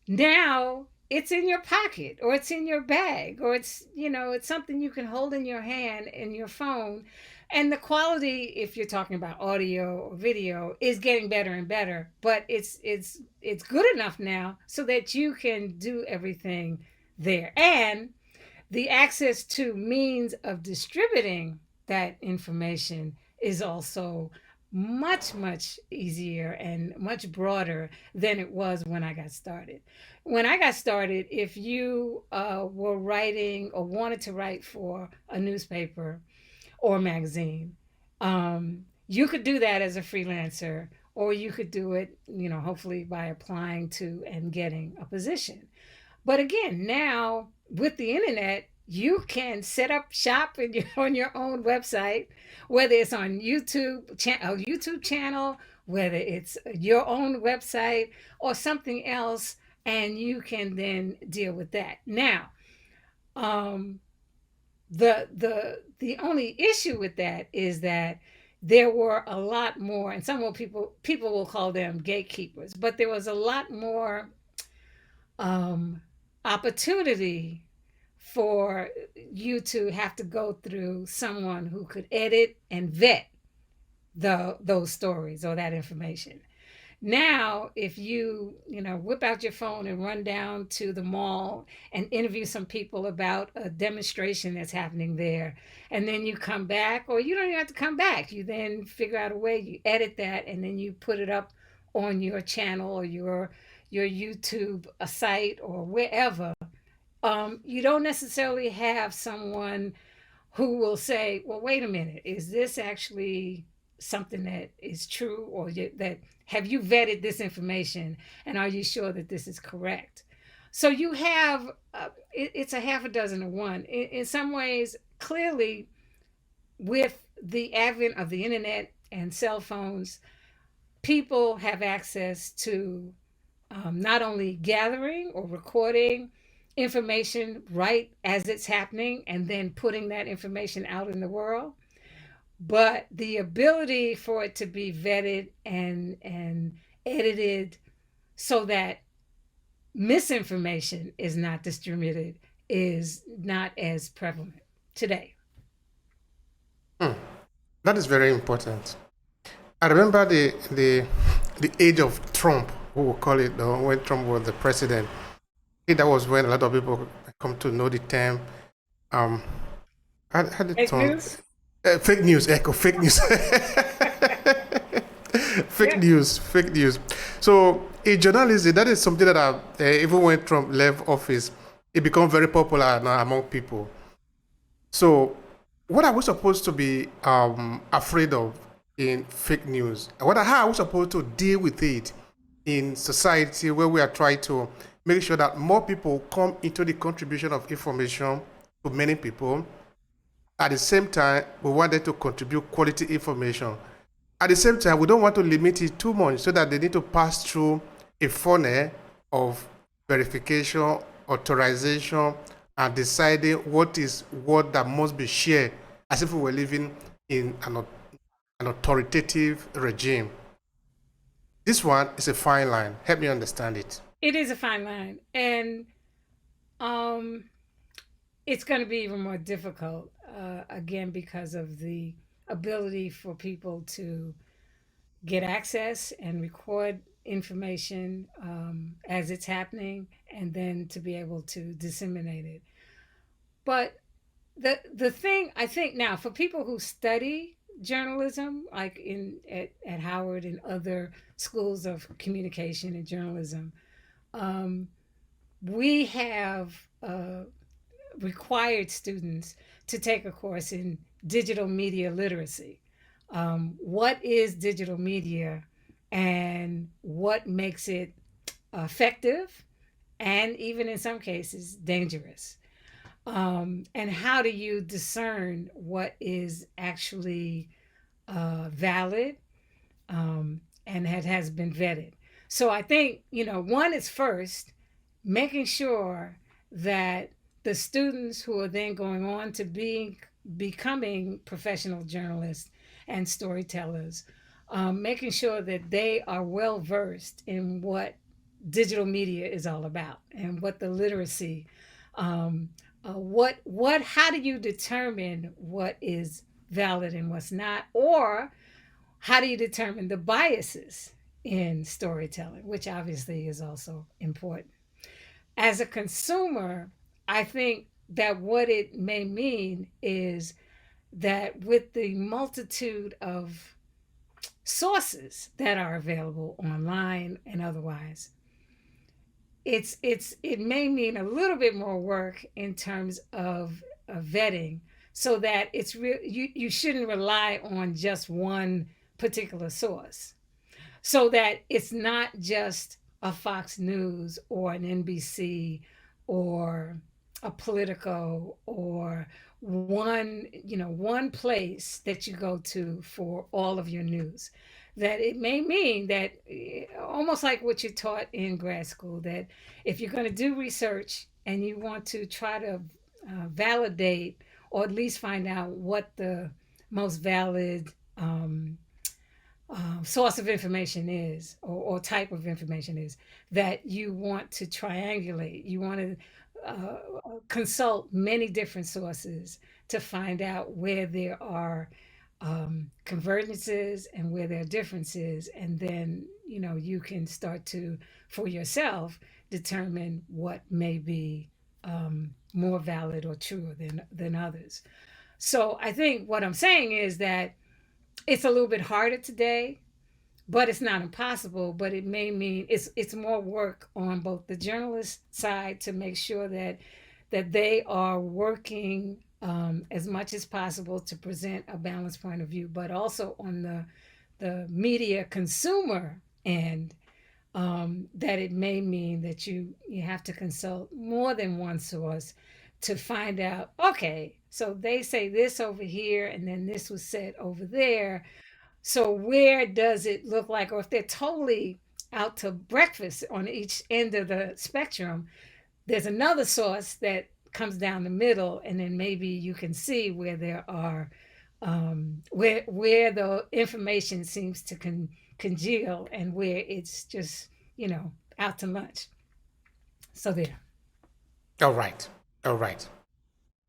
Now it's in your pocket, or it's in your bag, or it's, it's something you can hold in your hand in your phone. And the quality, if you're talking about audio or video, is getting better and better, but it's good enough now so that you can do everything there. And the access to means of distributing that information is also much easier and much broader than it was when I got started. When I got started, if you were writing or wanted to write for a newspaper or magazine, you could do that as a freelancer, or you could do it, hopefully by applying to and getting a position. But again, now with the internet, you can set up shop on your own website, whether it's on a YouTube channel, whether it's your own website or something else, and you can then deal with that. Now, um, the only issue with that is that there were a lot more, and some people will call them gatekeepers, but there was a lot more um, opportunity for you to have to go through someone who could edit and vet those stories or that information. Now, if whip out your phone and run down to the mall and interview some people about a demonstration that's happening there, and then you come back, or you don't even have to come back, you then figure out a way, you edit that, and then you put it up on your channel or your YouTube site or wherever. You don't necessarily have someone who will say, well, wait a minute, is this actually something that is true, or that have you vetted this information, and are you sure that this is correct? So you have it's a half a dozen of one. In some ways, clearly, with the advent of the internet and cell phones, people have access to not only gathering or recording information right as it's happening and then putting that information out in the world, but the ability for it to be vetted and edited so that misinformation is not distributed is not as prevalent today. Hmm. That is very important. I remember the age of Trump, we will call it, when Trump was the president. I think that was when a lot of people come to know the term. Um, how the Fake term? news. Fake news, echo, fake news. Fake Yeah. news, fake news. So in journalism, that is something that even when Trump left office, it became very popular now among people. So what are we supposed to be afraid of in fake news? How are we supposed to deal with it in society where we are trying to make sure that more people come into the contribution of information to many people? At the same time, we want them to contribute quality information. At the same time, we don't want to limit it too much so that they need to pass through a funnel of verification, authorization, and deciding what that must be shared, as if we were living in an authoritative regime. This one is a fine line. Help me understand it. It is a fine line, and um, it's going to be even more difficult, again, because of the ability for people to get access and record information as it's happening, and then to be able to disseminate it. But the thing I think now, for people who study journalism, like at Howard and other schools of communication and journalism, um, we have required students to take a course in digital media literacy. What is digital media, and what makes it effective, and even in some cases dangerous? And how do you discern what is actually valid, and has been vetted? So I think, one is first making sure that the students who are then going on to becoming professional journalists and storytellers, making sure that they are well versed in what digital media is all about and what the literacy, how do you determine what is valid and what's not, or how do you determine the biases in storytelling, which obviously is also important. As a consumer, I think that what it may mean is that with the multitude of sources that are available online and otherwise, it may mean a little bit more work in terms of vetting, so that you shouldn't rely on just one particular source, so that it's not just a Fox News or an NBC or a Politico or one place that you go to for all of your news. That it may mean that, almost like what you taught in grad school, that if you're going to do research and you want to try to validate or at least find out what the most valid source of information is, or type of information is, that you want to triangulate. You want to consult many different sources to find out where there are convergences and where there are differences. And then, you can start to, for yourself, determine what may be more valid or truer than others. So I think what I'm saying is that it's a little bit harder today, but it's not impossible. But it may mean it's more work on both the journalist side to make sure that they are working as much as possible to present a balanced point of view, but also on the media consumer end, that it may mean that you have to consult more than one source to find out, okay, so they say this over here and then this was said over there, so where does it look like, or if they're totally out to breakfast on each end of the spectrum, there's another source that comes down the middle, and then maybe you can see where there are where the information seems to congeal and where it's just out to lunch. So there. All right. All right.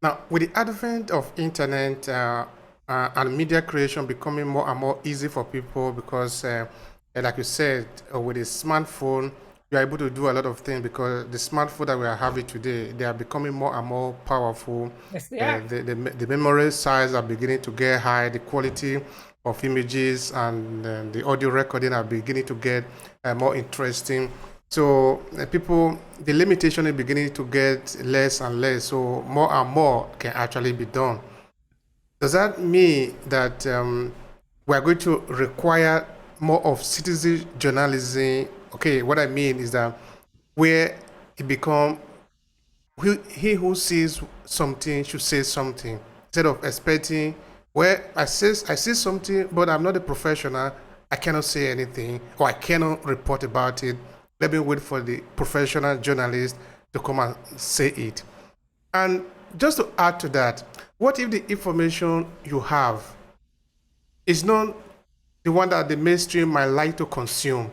Now, with the advent of internet and media creation becoming more and more easy for people, because, like you said, with a smartphone, you are able to do a lot of things, because the smartphone that we are having today, they are becoming more and more powerful. Yes, they are. The memory size are beginning to get high. The quality of images and the audio recording are beginning to get more interesting. So the limitation is beginning to get less and less. So more and more can actually be done. Does that mean that we are going to require more of citizen journalism? Okay, what I mean is that where it become he who sees something should say something, instead of expecting, well, I see something, but I'm not a professional. I cannot say anything, or I cannot report about it. Let me wait for the professional journalist to come and say it. And just to add to that, what if the information you have is not the one that the mainstream might like to consume,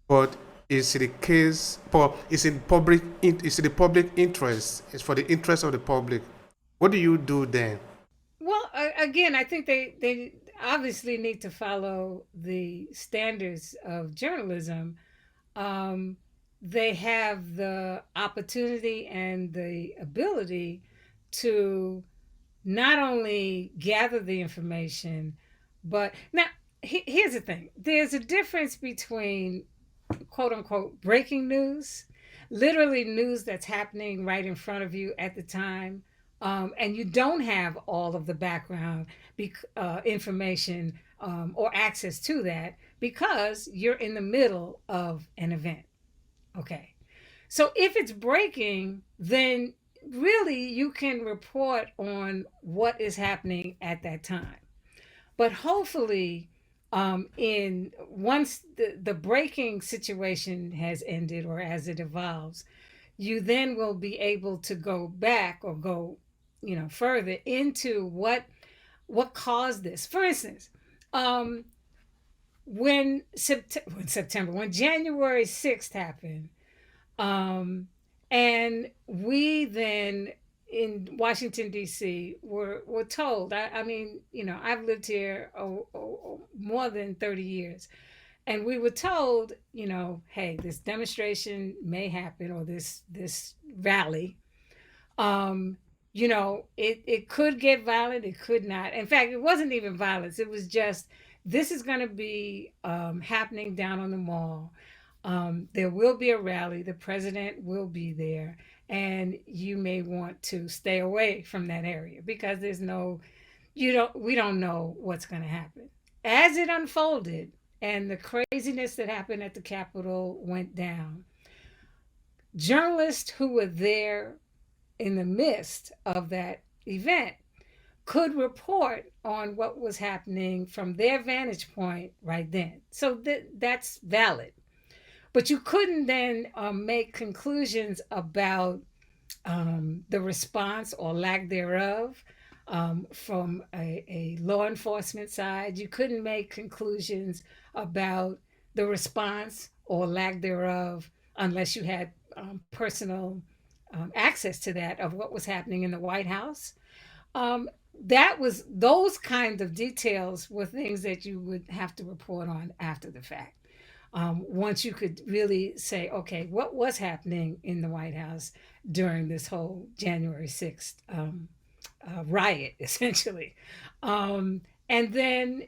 but is in the case, but it's in the public interest, it's for the interest of the public? What do you do then? Well, again, I think they obviously need to follow the standards of journalism. um, they have the opportunity and the ability to not only gather the information, but now, here's the thing: there's a difference between quote unquote breaking news, literally news that's happening right in front of you at the time, and you don't have all of the background information, or access to that, because you're in the middle of an event. Okay. So if it's breaking, then really you can report on what is happening at that time. But hopefully, in once the breaking situation has ended, or as it evolves, you then will be able to go back, or go further into what caused this. For instance, when September, when January 6th happened, Um, and we then in Washington D.C. were told. I mean, I've lived here more than 30 years, and we were told, hey, this demonstration may happen, or this rally. Um, it could get violent, it could not. In fact, it wasn't even violence. It was just this is going to be happening down on the mall. There will be a rally. The president will be there, and you may want to stay away from that area because there's no, we don't know what's going to happen. As it unfolded, and the craziness that happened at the Capitol went down, journalists who were there in the midst of that event could report on what was happening from their vantage point right then. So that's valid. But you couldn't then make conclusions about the response or lack thereof from a law enforcement side. You couldn't make conclusions about the response or lack thereof unless you had personal access to that of what was happening in the White House. Um, that was those kinds of details were things that you would have to report on after the fact. Once you could really say, okay, what was happening in the White House during this whole January 6th riot, essentially. And then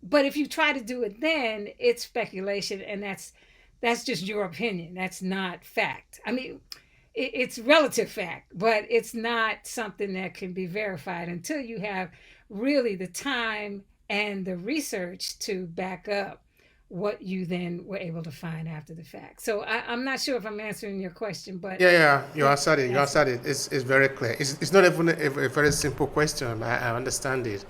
but if you try to do it then, it's speculation, and that's just your opinion. That's not fact. I mean, it's relative fact, but it's not something that can be verified until you have really the time and the research to back up what you then were able to find after the fact. So I'm not sure if I'm answering your question, but Yeah, yeah, you answered it. You that's answered it. It's very clear. It's not even a very simple question. I understand it.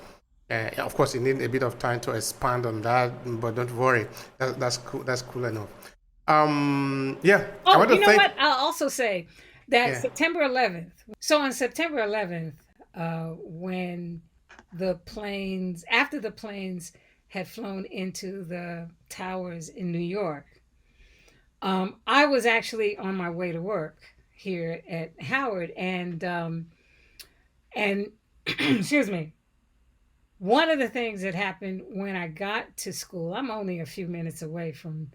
Of course, you need a bit of time to expand on that, but don't worry. That's cool. That's cool enough. Yeah, I Oh, want to you know thank. what? I'll also say that Yeah. September 11th. So on September 11th, when after the planes had flown into the towers in New York, I was actually on my way to work here at Howard, and excuse me. One of the things that happened when I got to school, I'm only a few minutes away from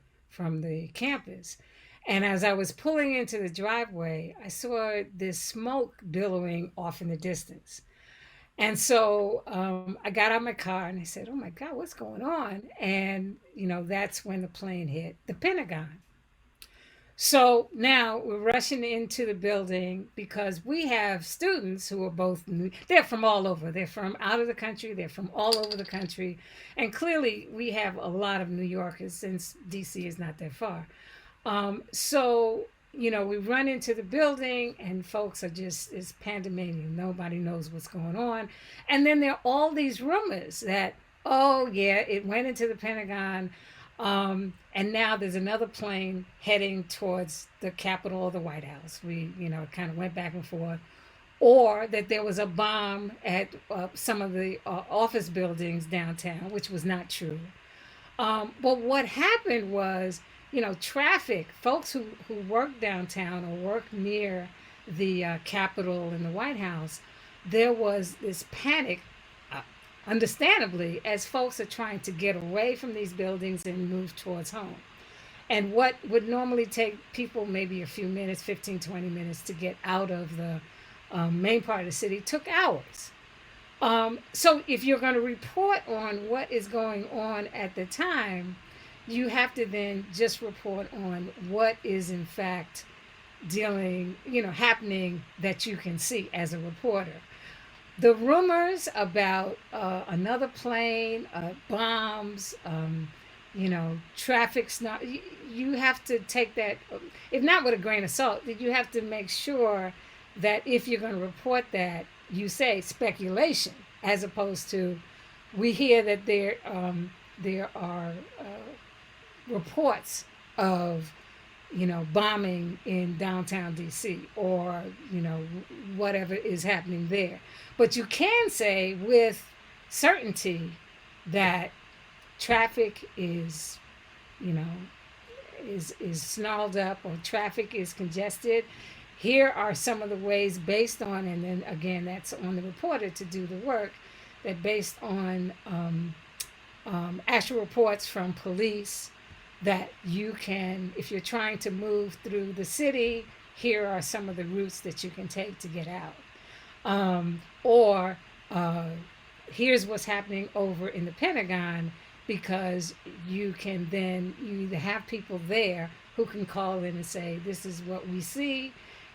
the campus. And as I was pulling into the driveway, I saw this smoke billowing off in the distance. And so I got out of my car and I said, "Oh my God, what's going on?" And that's when the plane hit the Pentagon. So now we're rushing into the building because we have students who are they're from all over. They're from out of the country, they're from all over the country. And clearly we have a lot of New Yorkers since DC is not that far. So we run into the building and folks are it's pandemonium. Nobody knows what's going on. And then there are all these rumors that, oh, yeah, it went into the Pentagon. And now there's another plane heading towards the Capitol or the White House. We, kind of went back and forth. Or that there was a bomb at some of the office buildings downtown, which was not true. But what happened was, traffic, folks who work downtown or work near the Capitol and the White House, there was this panic, uh, understandably, as folks are trying to get away from these buildings and move towards home. And what would normally take people maybe a few minutes, 15, 20 minutes to get out of the main part of the city took hours. So if you're going to report on what is going on at the time, you have to then just report on what is in fact happening that you can see as a reporter. The rumors about another plane, bombs, traffic snarl, you have to take that, if not with a grain of salt, that you have to make sure that if you're going to report that, you say speculation, as opposed to we hear that there are reports of bombing in downtown DC, or whatever is happening there. But you can say with certainty that traffic is you know is snarled up or traffic is congested. Here are some of the ways based on, and then again, that's on the reporter to do the work, that based on actual reports from police, that you can, if you're trying to move through the city, here are some of the routes that you can take to get out. Or here's what's happening over in the Pentagon, because you can then, you either have people there who can call in and say, this is what we see,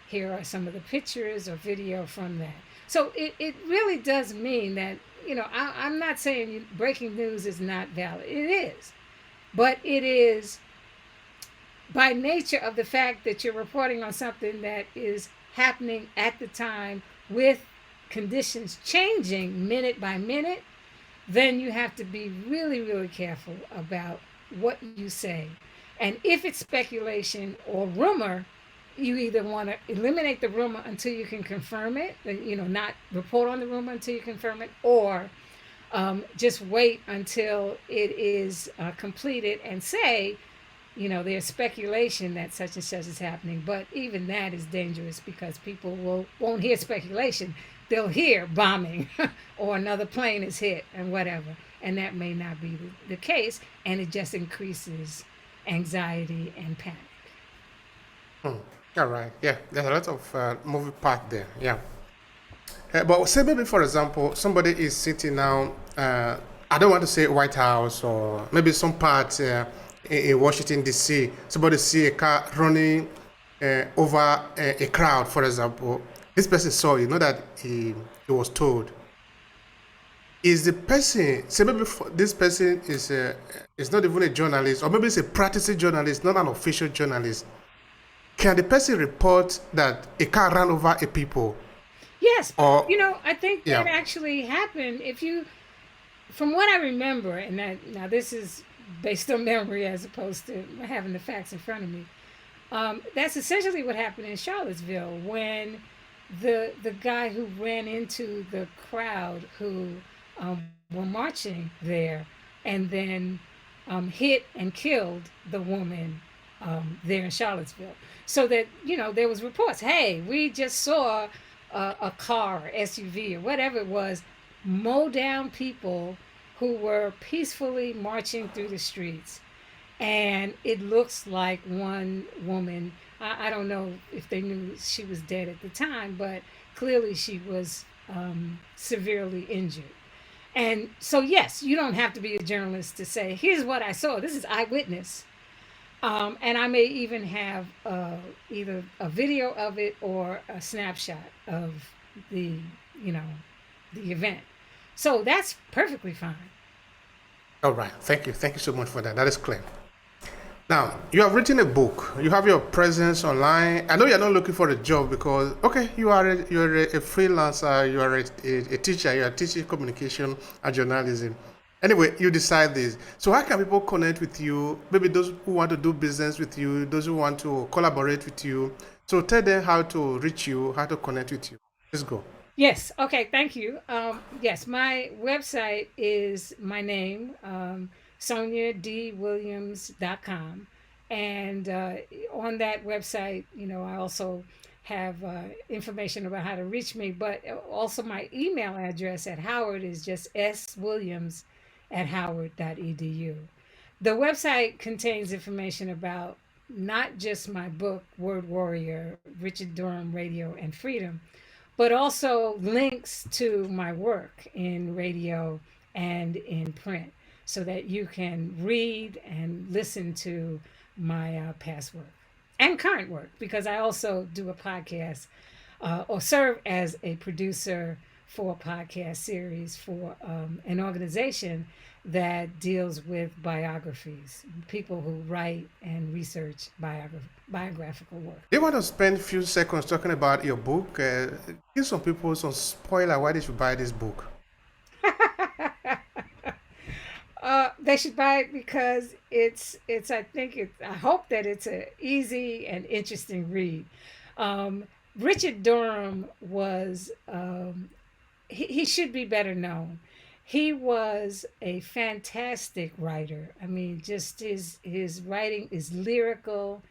here are some of the pictures or video from that. So it really does mean that, I'm not saying breaking news is not valid. It is. But it is by nature of the fact that you're reporting on something that is happening at the time with conditions changing minute by minute, then you have to be really, really careful about what you say. And if it's speculation or rumor, you either want to eliminate the rumor until you can confirm it, not report on the rumor until you confirm it, or just wait until it is completed and say, there's speculation that such and such is happening. But even that is dangerous, because people won't hear speculation. They'll hear bombing or another plane is hit and whatever. And that may not be the case. And it just increases anxiety and panic. Hmm. All right. Yeah, there's a lot of moving part there. Yeah. But say maybe, for example, somebody is sitting now, I don't want to say White House, or maybe some part in Washington, D.C., somebody see a car running over a crowd, for example. This person saw, that he was told. Is the person, say maybe this person is not even a journalist, or maybe it's a practicing journalist, not an official journalist. Can the person report that a car ran over a people? Yes, Or, I think yeah. that actually happened. From what I remember, and now this is based on memory as opposed to having the facts in front of me. That's essentially what happened in Charlottesville, when the guy who ran into the crowd who were marching there, and then hit and killed the woman there in Charlottesville. So that, there was reports, hey, we just saw a car, SUV, or whatever it was, mow down people who were peacefully marching through the streets. And it looks like one woman, I don't know if they knew she was dead at the time, but clearly she was severely injured. And so, yes, you don't have to be a journalist to say, here's what I saw. This is eyewitness. And I may even have either a video of it or a snapshot of the, the event. So that's perfectly fine. All right. Thank you. Thank you so much for that. That is clear. Now, you have written a book. You have your presence online. I know you're not looking for a job because, okay, you're a freelancer, you are a teacher, you are teaching communication and journalism. Anyway, you decide this. So how can people connect with you? Maybe those who want to do business with you, those who want to collaborate with you. So tell them how to reach you, how to connect with you. Let's go. Yes. Okay. Thank you. Yes, my website is my name, SonjaDWilliams.com. And on that website, I also have information about how to reach me, but also my email address at Howard is just swilliams@howard.edu. The website contains information about not just my book, Word Warrior, Richard Durham, Radio and Freedom, but also links to my work in radio and in print, so that you can read and listen to my past work and current work, because I also do a podcast or serve as a producer for a podcast series for an organization that deals with biographies, people who write and research biographical work. Do you want to spend a few seconds talking about your book? Give some people some spoiler why they should buy this book. They should buy it because I hope that it's an easy and interesting read. Richard Durham was, he should be better known. He was a fantastic writer. I mean, just his writing is lyrical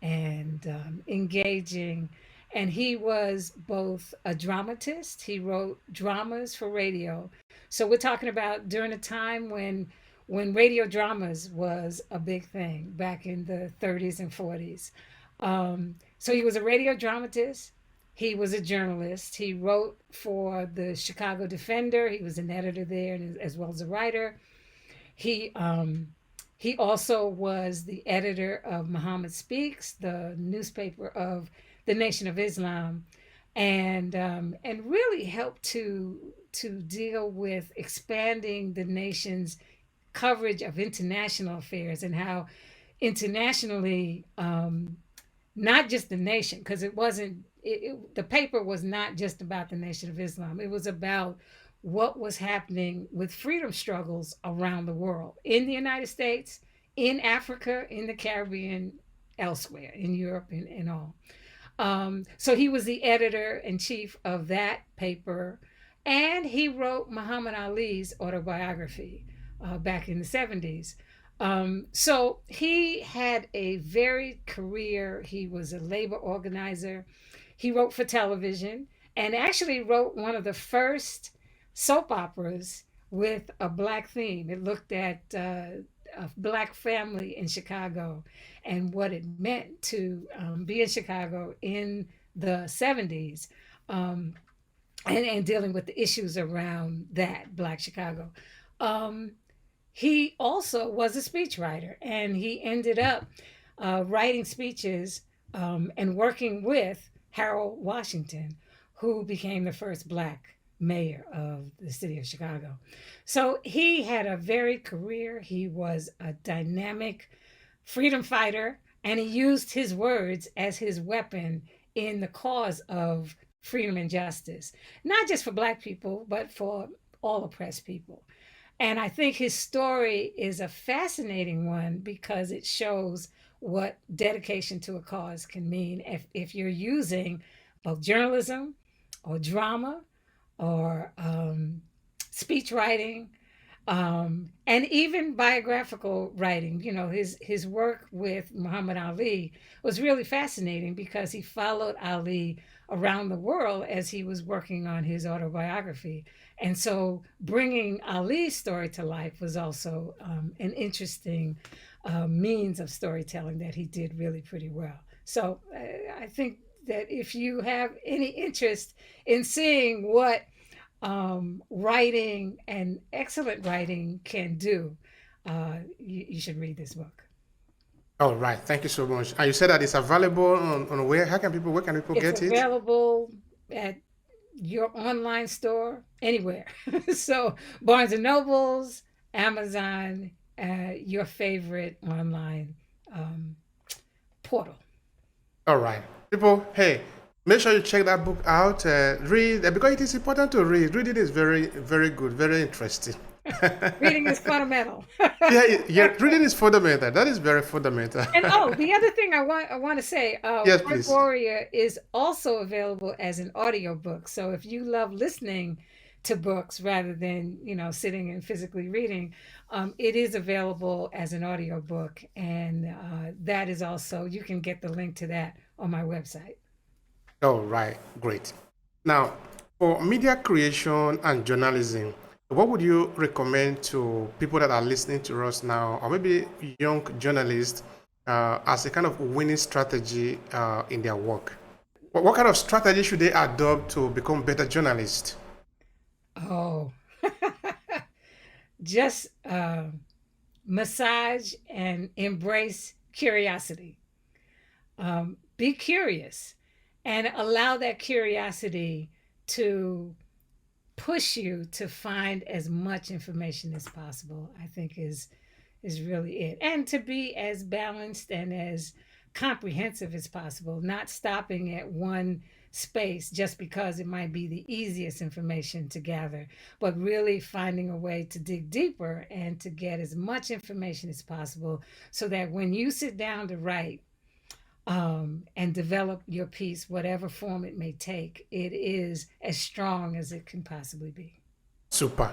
and engaging. And he was both a dramatist. He wrote dramas for radio. So we're talking about during a time when radio dramas was a big thing back in the 30s and 40s. So he was a radio dramatist. He was a journalist. He wrote for the Chicago Defender. He was an editor there as well as a writer. He he also was the editor of Muhammad Speaks, the newspaper of the Nation of Islam, and really helped to deal with expanding the nation's coverage of international affairs and how internationally, not just the nation, because it wasn't, the paper was not just about the Nation of Islam. It was about what was happening with freedom struggles around the world, in the United States, in Africa, in the Caribbean, elsewhere, in Europe, and all. So he was the editor in chief of that paper, and he wrote Muhammad Ali's autobiography back in the 70s. So he had a varied career. He was a labor organizer. He wrote for television and actually wrote one of the first soap operas with a black theme. It looked at a black family in Chicago and what it meant to be in Chicago in the 70s, and dealing with the issues around that, Black Chicago. Um, he also was a speechwriter, and he ended up writing speeches and working with Harold Washington, who became the first black mayor of the city of Chicago. So he had a varied career. He was a dynamic freedom fighter, and he used his words as his weapon in the cause of freedom and justice, not just for black people, but for all oppressed people. And I think his story is a fascinating one because it shows what dedication to a cause can mean if you're using both journalism or drama or speech writing, and even biographical writing. You know, his work with Muhammad Ali was really fascinating because he followed Ali around the world as he was working on his autobiography. And so bringing Ali's story to life was also an interesting means of storytelling that he did really pretty well. So I think that if you have any interest in seeing what writing and excellent writing can do, you should read this book. All right. Thank you so much. And you said that it's available on where? Where can people It's get it? available at your online store, anywhere. So Barnes and Nobles, Amazon, your favorite online um, portal. All right. People, hey, make sure you check that book out. Read, because it is important to read. Reading is very, very good, very interesting. Reading is fundamental. Yeah, reading is fundamental. That is very fundamental. And oh, the other thing I want to say, Yes, Word please. Warrior is also available as an audiobook. So if you love listening to books rather than sitting and physically reading, it is available as an audiobook, and that is also, you can get the link to that on my website. All right, great. Now, for media creation and journalism, what would you recommend to people that are listening to us now, or maybe young journalists, as a kind of winning strategy in their work? What kind of strategy should they adopt to become better journalists? Oh, just massage and embrace curiosity. Be curious and allow that curiosity to push you to find as much information as possible. I think is really it, and to be as balanced and as comprehensive as possible, not stopping at one space just because it might be the easiest information to gather, but really finding a way to dig deeper and to get as much information as possible so that when you sit down to write, and develop your piece, whatever form it may take, it is as strong as it can possibly be. Super.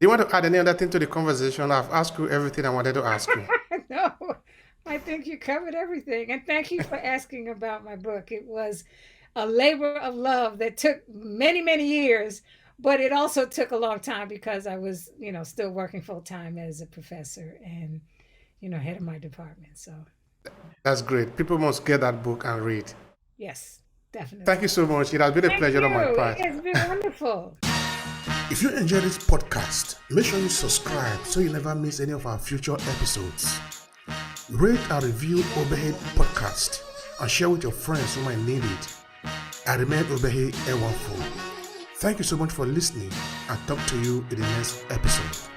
Do you want to add any other thing to the conversation? I've asked you everything I wanted to ask you. No, I think you covered everything. And thank you for asking about my book. It was a labor of love that took many, many years, but it also took a long time because I was, still working full time as a professor and, head of my department. So, That's great. People must get that book and read. yes, definitely. Thank you so much. It has been a Thank pleasure on my you. part. It's been wonderful. If you enjoyed this podcast, make sure you subscribe so you never miss any of our future episodes. Rate and review Obehi Podcast and share with your friends who might need it. I remain Obehi Ewafo. Thank you so much for listening and talk to you in the next episode.